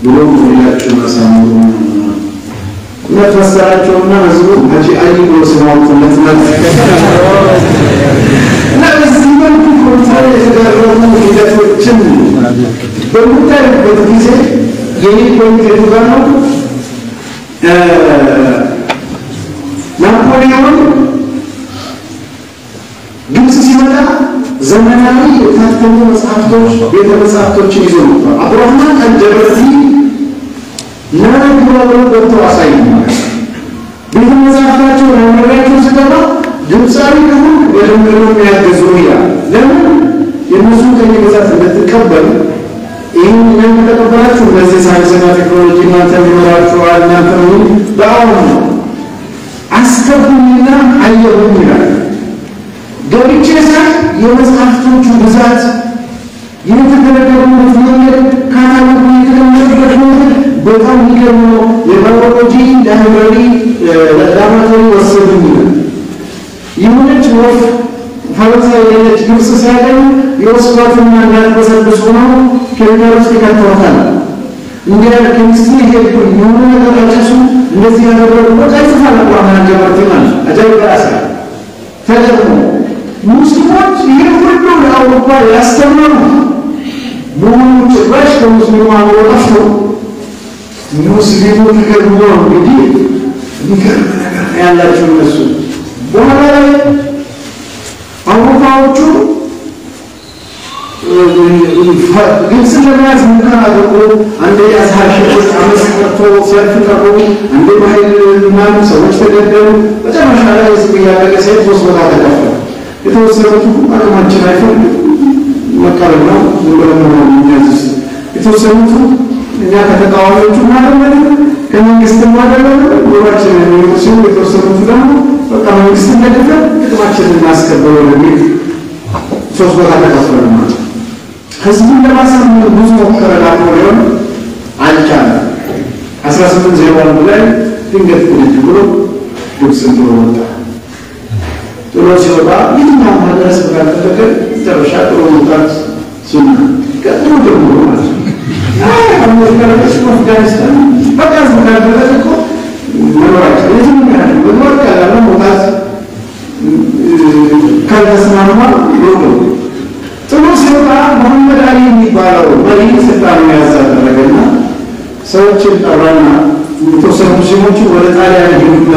ብሎ ሁላችሁ ማሳመሩ ነፍሳቸውና ህዝቡ አጂ አይ ብሎ ስማውነት እና በዚህ መልኩ ኮንትሮል የተደረጉ ሂደቶችን በምታዩበት ጊዜ የኔ ፖይንት የቱጋ ነው? ናፖሊዮን ግብጽ ሲመጣ ዘመናዊ የታተሙ መጽሐፍቶች ቤተ መጽሐፍቶችን ይዞ ነበር። አብዱራህማን አልጀበርቲ ለግብረው ወጥቶ አሳይቷል። ቤተ መጽሐፍታቸው ለመረጃቸው ሲገባ ግብጻዊ ነው የደምሮ የሚያገዙ ይላል። ለምን የነሱ ከኝ ግዛት እንደተቀበል ይህን ምን ተቀበላችሁ ለዚህ ሳይንስና ቴክኖሎጂ እናንተ ቢኖራችኋል እናንተ ምን በአሁኑ አስከቡኝና አየሁኝ ይላል። ገብቼ ሳይ የመጽሐፍቶቹ ብዛት የተደረገበት መንገድ ካታሎጉ የተደረገበት መንገድ በጣም የሚገርም ነው። የባዮሎጂ ላቦራቶሪ ወሰዱኝ የሆነች ወፍ ፈረንሳይ የሆነች ግብጽ ሲያገኙ የወስዷትና እንዳትበሰብስ ሆነው ኬሚካል ውስጥ ይከተዋታል። እንዲያ ኬሚስትሪ ሄዱ የሆነ ነገር አጨሱ እንደዚህ ያደረጉ በቃ ይጽፋል። ቁርአን ጀበርቲ ማለት አጃኢብ ራሳ ተደርጎ ሙስሊሞች ይህ ሁሉ ለአውሮፓ ያስተምሩ በሙሉ ጭራሽ ከሙስሊሙ አውሮፓ ሙስሊሙ ተከርሞ እንግዲህ የሚገርም ነገር ያላቸው እነሱ በኋላ ላይ አውሮፓዎቹ ግብጽ ለመያዝ ሙከራ አድርጎ አንዴ የአዝሃር ሸቆች አመፅ መጥቶ ሲያልፍ ቀሩ። አንዴ በኃይል ምናሉ ሰዎች ተገደሉ። መጨረሻ ላይ ህዝብ እያለቀ ሲሄድ 3 ቦታ ተከፈለ። የተወሰኑት አቅማችን አይፈልግም መቀበል ነው ዝም ብለን ነው የሚያዝስ። የተወሰኑት እኛ ከተቃዋሚዎቹ ማለት ነው ከመንግስት ማለት ነው ወራችን የሚወስኑ የተወሰኑት ደግሞ በቃ መንግስት እንደገና ጥቅማችንን እናስከብር የሚል 3 ቦታ ተከፈለ ማለት ነው። ህዝቡን ለማሳመን ብዙ ሞከረ ናፖሊዮን አልቻለም። 1801 ላይ ድንገት ብድግ ብሎ ግብጽን ጥሎ ወጣ። ጥሎ ሲወጣ የትኛው መድረስ ባልተፈቀደ ተረሻ ጥሎ መውጣት ሱና ቀጥሎ ደግሞ ማለት ነው። አሜሪካኖች አፍጋኒስታን በቃ ዝምታደረገ እኮ መኖራቸው የትም ያህል መኖር ካላለ መውጣት ካልተስማማ ነው። ጥሎ ሲወጣ መሐመድ አሊ የሚባለው መሪ ስልጣን ያዛደረገና ሰዎችን ጠራና የተወሰኑ ሙስሊሞችን ወደ ጣሊያን ሄዱና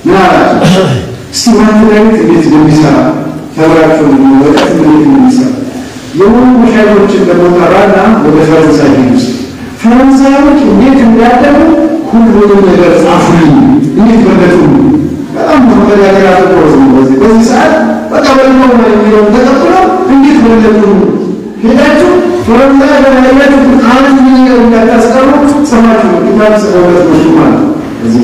ምን አላቸው? እስቲ ማንነት እንዴት እንደሚሰራ ተብራቸው ወጣት እንዴት እንደሚሰራ የሆኑ መሻይሮችን ደግሞ ጠራና ወደ ፈረንሳይ ሄዱ። ፈረንሳዮች እንዴት እንዳደሩ ሁሉንም ነገር ጻፉልኝ። እንዴት በደቱ በጣም ተመራጭ ያደረገው በዚህ ሰዓት በቃ በለው የሚለው ተቀጥሎ እንዴት በደቱ ሄዳችሁ ፈረንሳይ ለማየት አንድ ነገር እንዳታስቀሩ ሰማችሁ ዲማን ሰውነት ነው በዚህ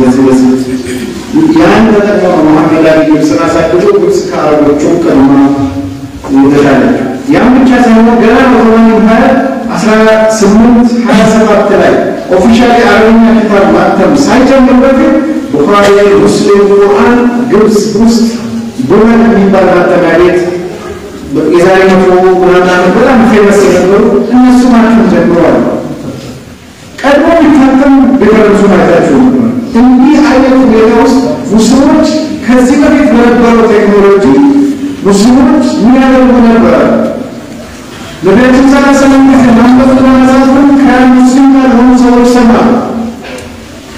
ያን ተጠቅመው መሐመድ አሊ ግብፅን አሳድገው ግብፅ ከአረቦቹ ቀድማ ይወጣል። ያን ብቻ ሳይሆን ገና በዘመኑ 1827 ላይ ኦፊሻሊ አረብኛ ክታብ ማተም ሳይጀምር በፊት ቡኻሪ፣ ሙስሊም፣ ቁርአን ግብፅ ውስጥ ቡመን የሚባል ማተሚያ ቤት የዛሬ መቶ ምናምን በጣም ፌመስ የነበሩ እነሱ ናቸው ጀምረዋል። ቀድሞ የሚታተም ዲፈረንሱ ማለታቸው ነበር። እንዲህ አይነት ሁኔታ ውስጥ ሙስሊሞች ከዚህ በፊት በነበረው ቴክኖሎጂ ሙስሊሞች ምን ያደርጉ ነበር? ለቤተሰብ ሰላምነት ለማንበብ ለማዛዝን ከሙስሊም ጋር ሆኑ ሰዎች ሰማሉ።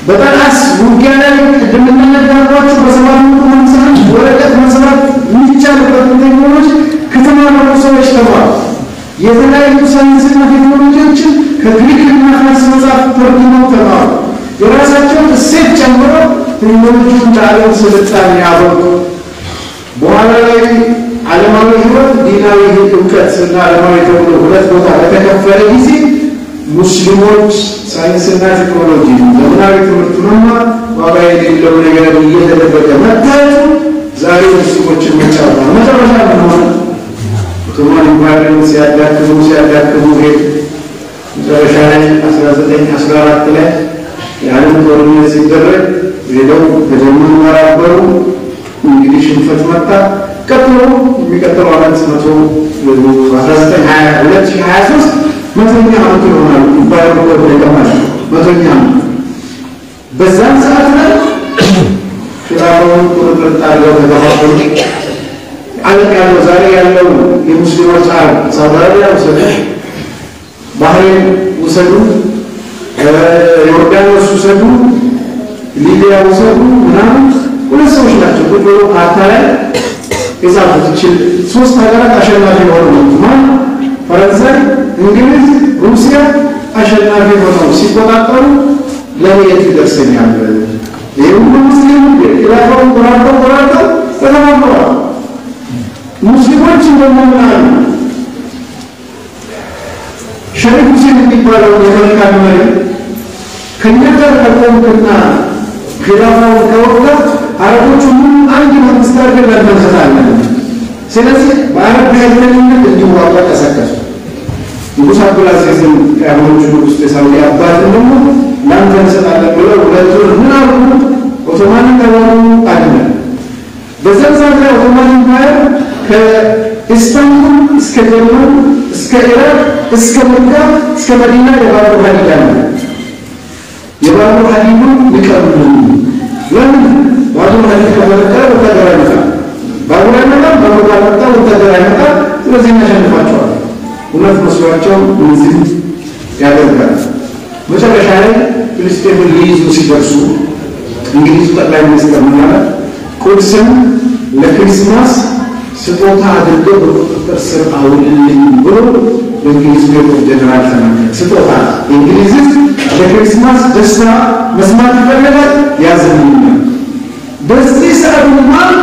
በጣም ውጊያ ላይ እንደምንነጋገራቸው በሰማኑ ኮንሰንት ወረቀት መስራት የሚቻልበት ቴክኖሎጂ ከተማሩ ሰዎች ተማሩ። የተለያዩ ሳይንስና ቴክኖሎጂዎችን ከግሪክና ከፋርስ መጽሐፍ ተርጉመው ተማሩ። የራሳቸውን እሴት ጨምሮ ቴክኖሎጂውን ለዓለም ስልጣኔ ያበቁ። በኋላ ላይ ዓለማዊ ህይወት ዲናዊ እውቀት እና ዓለማዊ ተብሎ ሁለት ቦታ በተከፈለ ጊዜ ሙስሊሞች ሳይንስና ቴክኖሎጂ ዘመናዊ ትምህርቱንና ዋጋ የሌለው ነገር እየተደበቀ መታየቱ ዛሬ ሙስሊሞችን መጫወት ነው። መጨረሻ ምን ሆነ? ኦቶማን ኢምፓየርን ሲያዳክሙ ሄዱ። መጨረሻ ላይ 1914 ላይ የዓለም ጦርነት ሲደረግ ሄደው ከጀርመን ጋር አበሩ። እንግዲህ ሽንፈት መጣ። ቀጥሎ የሚቀጥለው ዓመት 1923 መቶኛ ዓመት ይሆናል ኢምፓየሩ ተደረገ መቶኛ ዓመት። በዛን ሰዓት ላይ ፍራውን ቁጥጥር አድርገው ተገፋፈሉ። ዓለም ያለው ዛሬ ያለው የሙስሊሞች ዓለም ሳውዲ አረቢያ ውሰዱ፣ ባህሬን ውሰዱ፣ ዮርዳኖስ ውሰዱ፣ ሊቢያ ውሰዱ ምናምን ሁለት ሰዎች ናቸው ቁጭ ብለው ካርታ ላይ የጻፉት። ሶስት ሀገራት አሸናፊ ሆነው ማን? ፈረንሳይ፣ እንግሊዝ፣ ሩሲያ አሸናፊ ሆነው ሲቆጣጠሩ ለየት ይደርሰኛል ይሁን ሙስሊም ኢላፋውን ቆራርጠው ተማምረዋል። ሙስሊሞች እንደምናሉ ሸሪፍ ሁሴን የሚባለው የአሜሪካን መሪ ከኛ ጋር ከቆምክና ኺላፋውን ከወጋ አረቦቹ ምን አንድ መንግስት አድርገን እንሰጣለን። ስለዚህ በአረብ ብሔርተኝነት እንዲዋጋ ቀሰቀሱ። ንጉሥ አብዱልአዚዝን ከአረቦቹ ንጉሥ የሳውዲ አባት ደግሞ ለአንተ እንሰጣለን ብለው ሁለቱን ምን አሉ? ኦቶማንን ተባሉ አለ። በዛን ሰዓት ላይ ኦቶማን ኢምፓየር ከኢስታንቡል እስከ ጀርመን እስከ ኢራቅ እስከ መካ እስከ መዲና የባቡር ሀዲድ አለ። የባቡር ሀዲዱን ይቀርቡልን። ለምን? ባቡር ሀዲድ ከመረቀረ ወታደር አይመጣም። ባቡር አይመጣም፣ ባቡር ካልመጣ ወታደር አይመጣም። ስለዚህ እናሸንፋቸዋል። እውነት መስሏቸው እነዚህ ያደርጋል። መጨረሻ ላይ ፍልስጤምን ሊይዙ ሲደርሱ እንግሊዙ ጠቅላይ ሚኒስትር ምን አለ? ቁድስን ለክሪስማስ ስጦታ አድርገው በቁጥጥር ስር አውልልኝ ብሎ ለእንግሊዝ ሜጀር ጀነራል ተናገረ። ስጦታ እንግሊዝ ለክሪስማስ ደስታ መስማት ይፈልጋል፣ ያዝልኛል። በዚህ ሰዓት እንኳን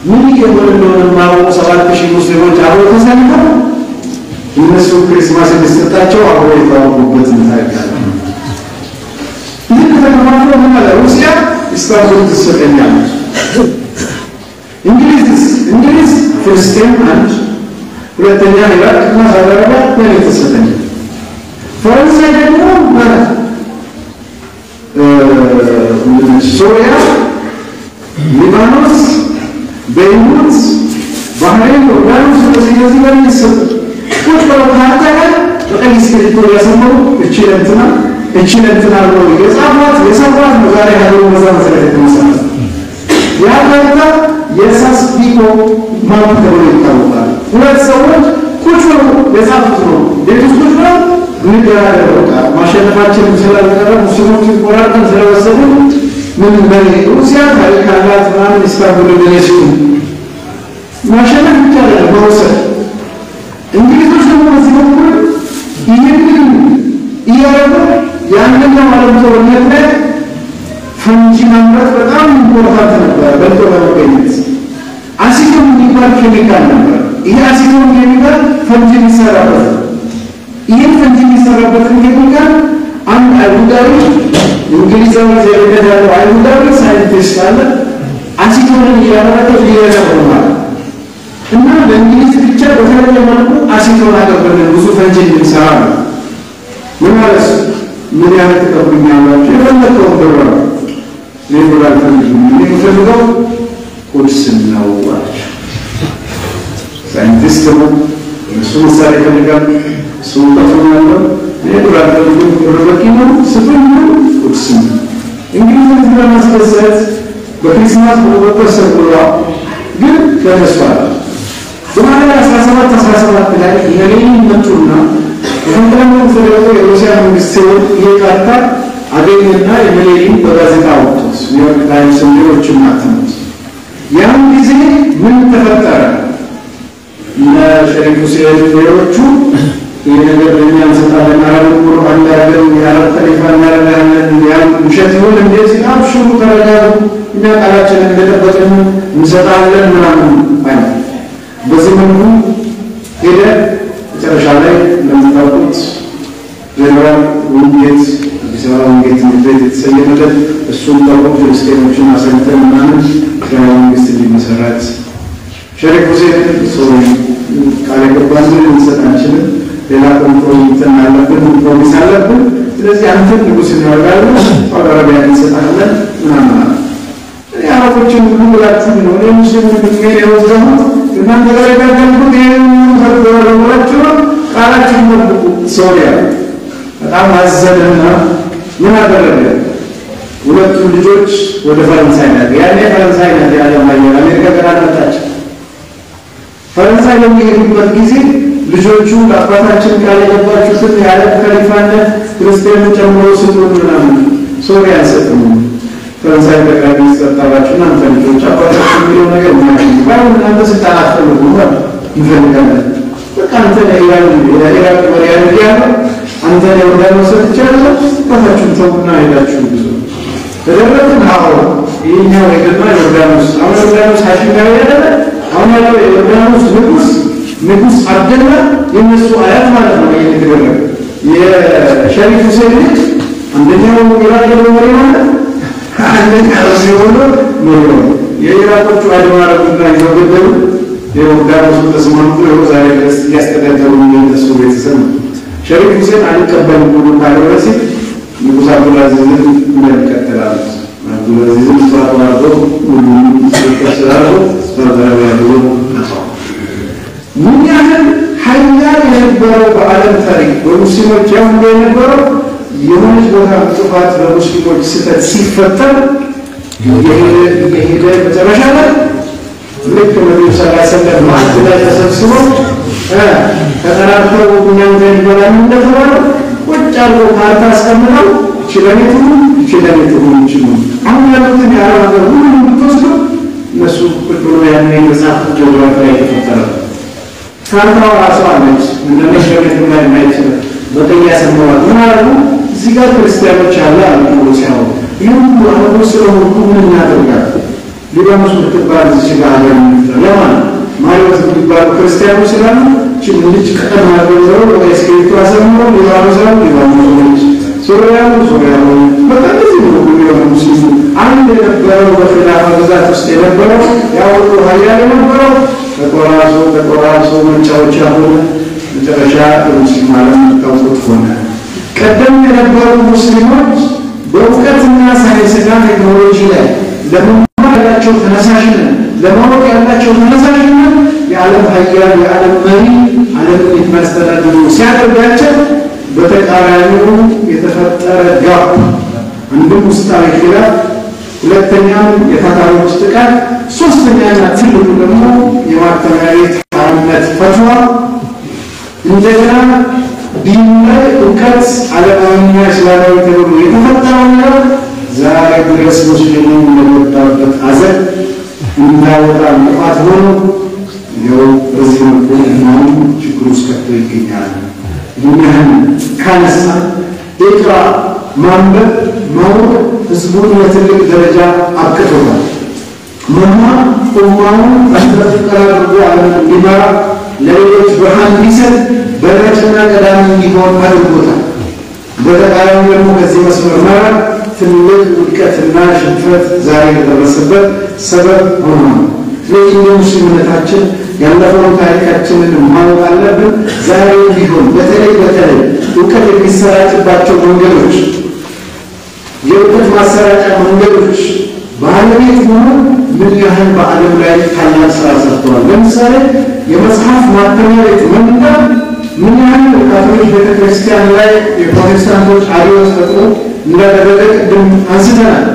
ምን ይገበል እንደሆነ ማወቅ 7000 ሙስሊሞች አብረው ተሰልፈው እነሱ ክሪስማስ እንዲሰጣቸው አብረው የተዋጉበት ታሪካል። ይህ ከተማማሩ ማለት ሩሲያ ኢስታንቡል ትሰጠኛለች። እንግሊዝ ፍልስጤም አንድ፣ ሁለተኛ ኢራቅ እና ሳውዲ አረቢያ ለኔ ተሰጠኛል። ፈረንሳይ ደግሞ ማለት ሶሪያ፣ ሊባኖስ፣ ቤይሩት፣ ባህሬን፣ ዮርዳኖስ እነዚህ ጋር ይሰጡ ቁጭ ብለው ካርታ ላይ በቀይ እስክሪብቶ ያሰመሩ እቺ ለእንትና ብለው የጻፏት የሰሯት ነው። ዛሬ ሀገሩ በዛ መሰረት የተመሰረተ ያ ካርታ የሳስፒኮ ማፕ ተብሎ ይታወቃል። ሁለት ሰዎች ቁጭ ብለው የጻፉት ነው። ቤት ውስጥ ቁጭ ብለው ንገራለን በቃ ማሸነፋችን ስላልቀረ ሙስሊሞችን ቆራርጠን ስለወሰዱ ምን ሩሲያ ታሪክ አላት ምናምን ኢስታንቡል ደረሱ ማሸነፍ ይቻላል መውሰድ። እንግሊዞች ደግሞ በዚህ በኩል ይህንን እያደረጉ አንደኛው ዓለም ጦርነት ላይ ፈንጂ ማምረት በጣም ኢምፖርታንት ነበር። በልጦ ለመገኘት አሲቶን የሚባል ኬሚካል ነበር። ይሄ አሲቶን ኬሚካል ፈንጂ የሚሰራበት ይሄን ፈንጂ የሚሰራበትን ኬሚካል አንድ አይሁዳዊ እንግሊዛዊ ዘሬዳ ያለው አይሁዳዊ ሳይንቲስት አለ አሲቶንን እያመረተ ሊረዳ ሆኗል። እና ለእንግሊዝ ብቻ በተለየ መልኩ አሲቶን አቀበልን ብዙ ፈንጂ እንዲሰራ ነው። ምን ማለት ምን ያህል ተቀብኛላችሁ? የፈለከው ብር ነው ሌላ የሚፈልገው ቁድስ ነው አላቸው። ሳይንቲስት ነው እሱ ምሳሌ ይፈልጋል። እሱ በተማረው ሌላ በቂ ነው ስፍን ቁድስ ነው። እንግዲህ ለማስደሰት በክሪስማስ በተሰበረ ግን ተነስቷል። በማለ 17 ላይ የሌሊን መጡና ወንድራውን ፈለገው የሩሲያ መንግስት የካርታ አገኘና የሌሊን በጋዜጣ አወጡት። ኒውዮርክ ታይምስ ሌሎች ማተሙት። ያን ጊዜ ምን ተፈጠረ? ለሸሪኩ ሲያዩቹ የነገር የሚያንሰጣለን አረቡ አንዳገር ያለው ተሪፋና ያለን ያን ውሸት ይሁን እንደዚህ አብሽሩ ተረጋጉ እኛ ቃላችንን እንደጠበቅን እንሰጣለን ምናምን ማለት በዚህ መልኩ ሄደ። መጨረሻ ላይ እንደምታውቁት ጀነራል ውንጌት አዲስ አበባ ውንጌት ምድር የተሰየመለት እሱም ደግሞ ፍልስጤሞችን አሰልጥነን ምናምን ከመንግስት እንዲመሰረት ሸሪክ ሁሴን ሶሪ ቃል ገባልን እንሰጣችንን ሌላ ኮንትሮል አለብን ፕሮሚስ አለብን። ስለዚህ አንተ ንጉስ ያወጣሉ ሳውዲ አረቢያ እንሰጣለን ምናምን አረቦችን ሁሉ ብላችሁ ነው ሙስሊም ምክንያት የወዘሙ እናንተ ጋር ያደረጉት ይሄን ተደረገላችሁ ቃላችሁን ጠብቁ። ሶሪያ በጣም አዘነና ምን አደረገ? ሁለቱ ልጆች ወደ ፈረንሳይ ናት። ያኔ ፈረንሳይ ናት ያለው አሜሪካ ጋር መጣች። ፈረንሳይ ለሚሄዱበት ጊዜ ልጆቹ አባታችን ቃል የገባችሁትን ያለ ከሊፋነት ክርስቲያኖች ጨምሮ ስጡን ምናምን ሶሪያ ሰጡን። ፈረንሳይ ተቃዋሚ ተጣባችሁና አንተ ልጆች አባታችን የሚለው ነገር ምናምን ባይሆን እናንተ ስታናፈሉ ነው ይፈልጋል። በቃ አንተ ለኢራን የኢራቅ መሪያን ያለው አንተ ለወዳው ሰጥቻለሁ አባታችሁን ተውና ሄዳችሁ ብዙ ተደረገን። አዎ ይሄኛው የገና ዮርዳኖስ አሁን ዮርዳኖስ ሐሽጋዊ ያለ አሁን ያለው የዮርዳኖስ ንጉስ አብደላ የነሱ አያት ማለት ነው። ይሄ ተደረገ የሸሪፍ ሁሴን ልጅ አንደኛው ኢራቅ መሪ ማለት አንደኛው ሲሆን ነው የኢራቆቹ አድማራቱና ይዘገደሉ የዮርዳኖስ ተስማምቶ የዛሬ ድረስ ያስተዳደሩ የነሱ ቤተሰብ ነው። ሸሪፍ ሁሴን አልቀበልም ብሎ ካለወሲ ንጉስ አብዱልአዚዝ እንደሚከተላል አብዱልአዚዝ ተዋርዶ ሁሉም ተሰራሩ ተባረረ ያለው ምን ያህል ኃያል የነበረው በዓለም ታሪክ በሙስሊሞች ያውም የነበረው የሆነች ቦታ ጥፋት በሙስሊሞች ስህተት ሲፈጠር የሄደ መጨረሻ ላይ ልክ ነብዩ ሰለላሁ ዐለይሂ ወሰለም ማዕድ ላይ ተሰብስበው ተጠራርተው እኛን ይበላሉ እንደተባለው ቁጭ አድርገው ካርታ አስቀምጠው ይችላሉ አሁን ያሉትን የአረብ ሀገር ሁሉ ብትወስዱ እነሱ ቁጭ ብሎ ያን የመጽሐፍ ጂኦግራፊ ላይ ተፈጠረ። ካርታው ራሱ አለች እንደነሸበት የማይችል በቀያ ሰማዋት ምናሉ እዚህ ጋር ክርስቲያኖች አለ አሉ ሲያው ይሁን አሁን ስለሆኑ ምን እናደርጋለን? ሊባኖስ ምትባል እዚህ ጋር አገር ለማን ማለት ምትባል ክርስቲያኖች ስላሉ ልጅ ከተማ ያለው በስክሪፕቱ አሰምሮ ሊባኖስ ሶሪያ በጣም ብዙ ነው ሙስሊሙ አንድ የነበረው በኺላፋ ግዛት ውስጥ የነበረው ያው ኃያል የነበረው ተቆራርሶ መጫወቻ ሆነ። መጨረሻ ሙስሊም ዓለም ተውት ሆነ። ቀደም የነበሩ ሙስሊሞች በእውቀትና ሳይንስና ቴክኖሎጂ ላይ ለመማር ያላቸው ተነሳሽነት ለማወቅ ያላቸው ተነሳሽነት የዓለም ኃያል የዓለም መሪ ዓለምን የሚያስተዳድሩ ሲያደርጋቸው በተቃራኒው የተፈጠረ ጋፕ አንዱም ውስጣዊ ኺላፍ፣ ሁለተኛው የታታሪዎች ጥቃት፣ ሶስተኛና ትልቁ ደግሞ የማተሚያ ቤት አርነት ፈትዋ እንደገና ዲን ላይ እውቀት ዓለማዊና እስላማዊ ተብሎ የተፈጠረው ነገር ዛሬ ድረስ ሙስሊሙ እንደወጣበት አዘን እንዳወጣ መጥፋት ሆኖ ይኸው በዚህ መልኩ ኢማኑ ችግር ውስጥ ከቶ ይገኛል። ዱንያን ካነሳ ኢቅራ ማንበብ ማወቅ ህዝቡን ለትልቅ ደረጃ አብቅቶታል። መማር ኡማውን አስተካክሎ ዓለም እንዲመራ ለሌሎች ብርሃን እንዲሰጥ በረከትና ቀዳሚ እንዲሆን አድርጎታል። በተቃራኒው ደግሞ ከዚህ መስመር መራቅ ትልቅ ውድቀትና ሽንፈት ዛሬ የደረሰበት ሰበብ ሆኗል። ስለዚህ ሙስሊምነታችን ያለፈውን ታሪካችንን ማወቅ አለብን። ዛሬ ቢሆን በተለይ እውቀት የሚሰራጭባቸው መንገዶች የእውቀት ማሰራጫ መንገዶች ባለቤት መሆን ምን ያህል በዓለም ላይ ታላቅ ስራ ሰርተዋል። ለምሳሌ የመጽሐፍ ማተሚያ ቤት መንደር ምን ያህል ካቶሊክ ቤተክርስቲያን ላይ የፕሮቴስታንቶች አብዮት ፈጥሮ እንዳደረገ ቅድም አንስተናል።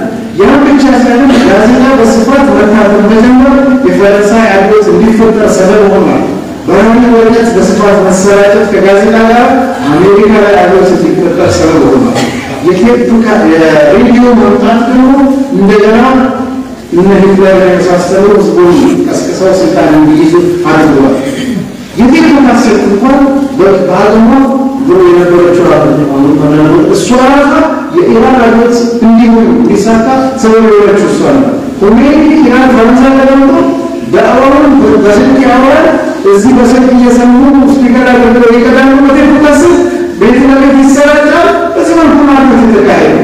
ያን ብቻ ሳይሆን ጋዜጣ በስፋት መታተም መጀመር የፈረንሳይ አብዮት እንዲፈጠር ሰበብ ሆኗል። በራሪ ወረቀት በስፋት መሰራጨት ከጋዜጣ ጋር አሜሪካ ላይ አብዮት እንዲፈጠር ሰበብ ሆኗል። የሬዲዮ መምጣት ደግሞ እንደገና እነ ሂትለር የመሳሰሉ ህዝቦች ቀስቅሰው ስልጣን እንዲይዙ አድርገዋል። የቴክኖ ካሴት እንኳን በአለሙ ብሎ የነበረችው እሷ ራሷ የኢራን አብዮት እንዲሆን እንዲሳካ ሰበብ የሆነችው እሷ ነው። ኮሜዲ ኢራን ፈረንሳይ ተቀምጦ ዳዕዋውን በስልክ ያወራል። እዚህ በስልክ እየሰሙ ስፒከር አድርገው የቀዳሙ በቴክኖ ካሴት ቤት ለቤት ይሰራጫል። በዚህ መልኩ ማለት የተካሄደ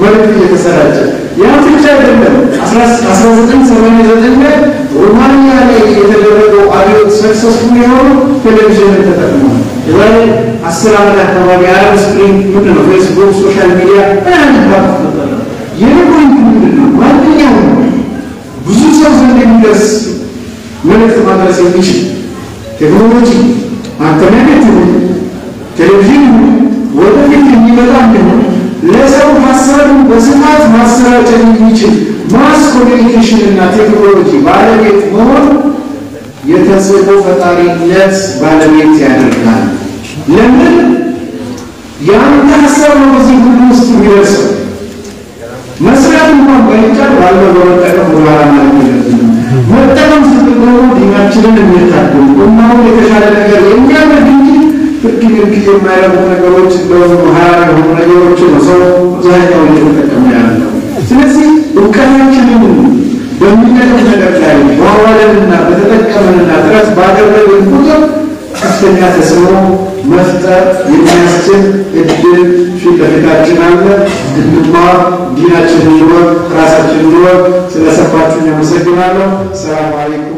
መልክ እየተሰራጨ ያ ብቻ አይደለም። 1989 ላይ ሮማኒያ ላይ የተደረገው አብዮት ሰክሰስፉል የሆነው ቴሌቪዥንን ተጠቅመው የዛሬ 10 ዓመት አካባቢ አረብ ስፕሪንግ ምንድነው ፌስቡክ ሶሻል ሚዲያ አንድ የፖይንት ምንድነው ማንኛውም ብዙ ሰው ዘንድ የሚደርስ መልዕክት ማድረስ የሚችል ቴክኖሎጂ ማተሚያነት ቴሌቪዥን ወደፊት የሚመጣ እንደሆነ ለሰው ሀሳቡን በስፋት ማሰራጨት የሚችል ማስ ኮሚኒኬሽን እና ቴክኖሎጂ ባለቤት መሆን የተጽፎ ፈጣሪነት ባለቤት ያደርጋል። ለምን ያንተ ሀሳብ ነው በዚህ ሁሉ ውስጥ የሚደርሰው። መስራት እንኳን ባይቻል ባለው በመጠቀም ወራራ ማለት ነው። መጠቀም ስትሆኑ ዲናችንን የሚታደሉ ኡማውን የተሻለ ነገር የሚያደርግ እንጂ ፍቅር የማይረቡ ነገሮች እንደሆኑ ሀያል የሆኑ ነገሮች ነው ሰው ዛሬው እየተጠቀመ ያለው። ስለዚህ እውቀታችንን በሚጠቅም ነገር ላይ በዋዋለንና በተጠቀምንና ጥረት ባደረግን ቁጥር ከፍተኛ ተጽዕኖ መፍጠር የሚያስችል እድል ፊት ለፊታችን አለ። እንድንማር ዲናችንን እንወቅ፣ ራሳችንን እንወቅ። ስለሰፋችሁ አመሰግናለሁ። ሰላም አለይኩም።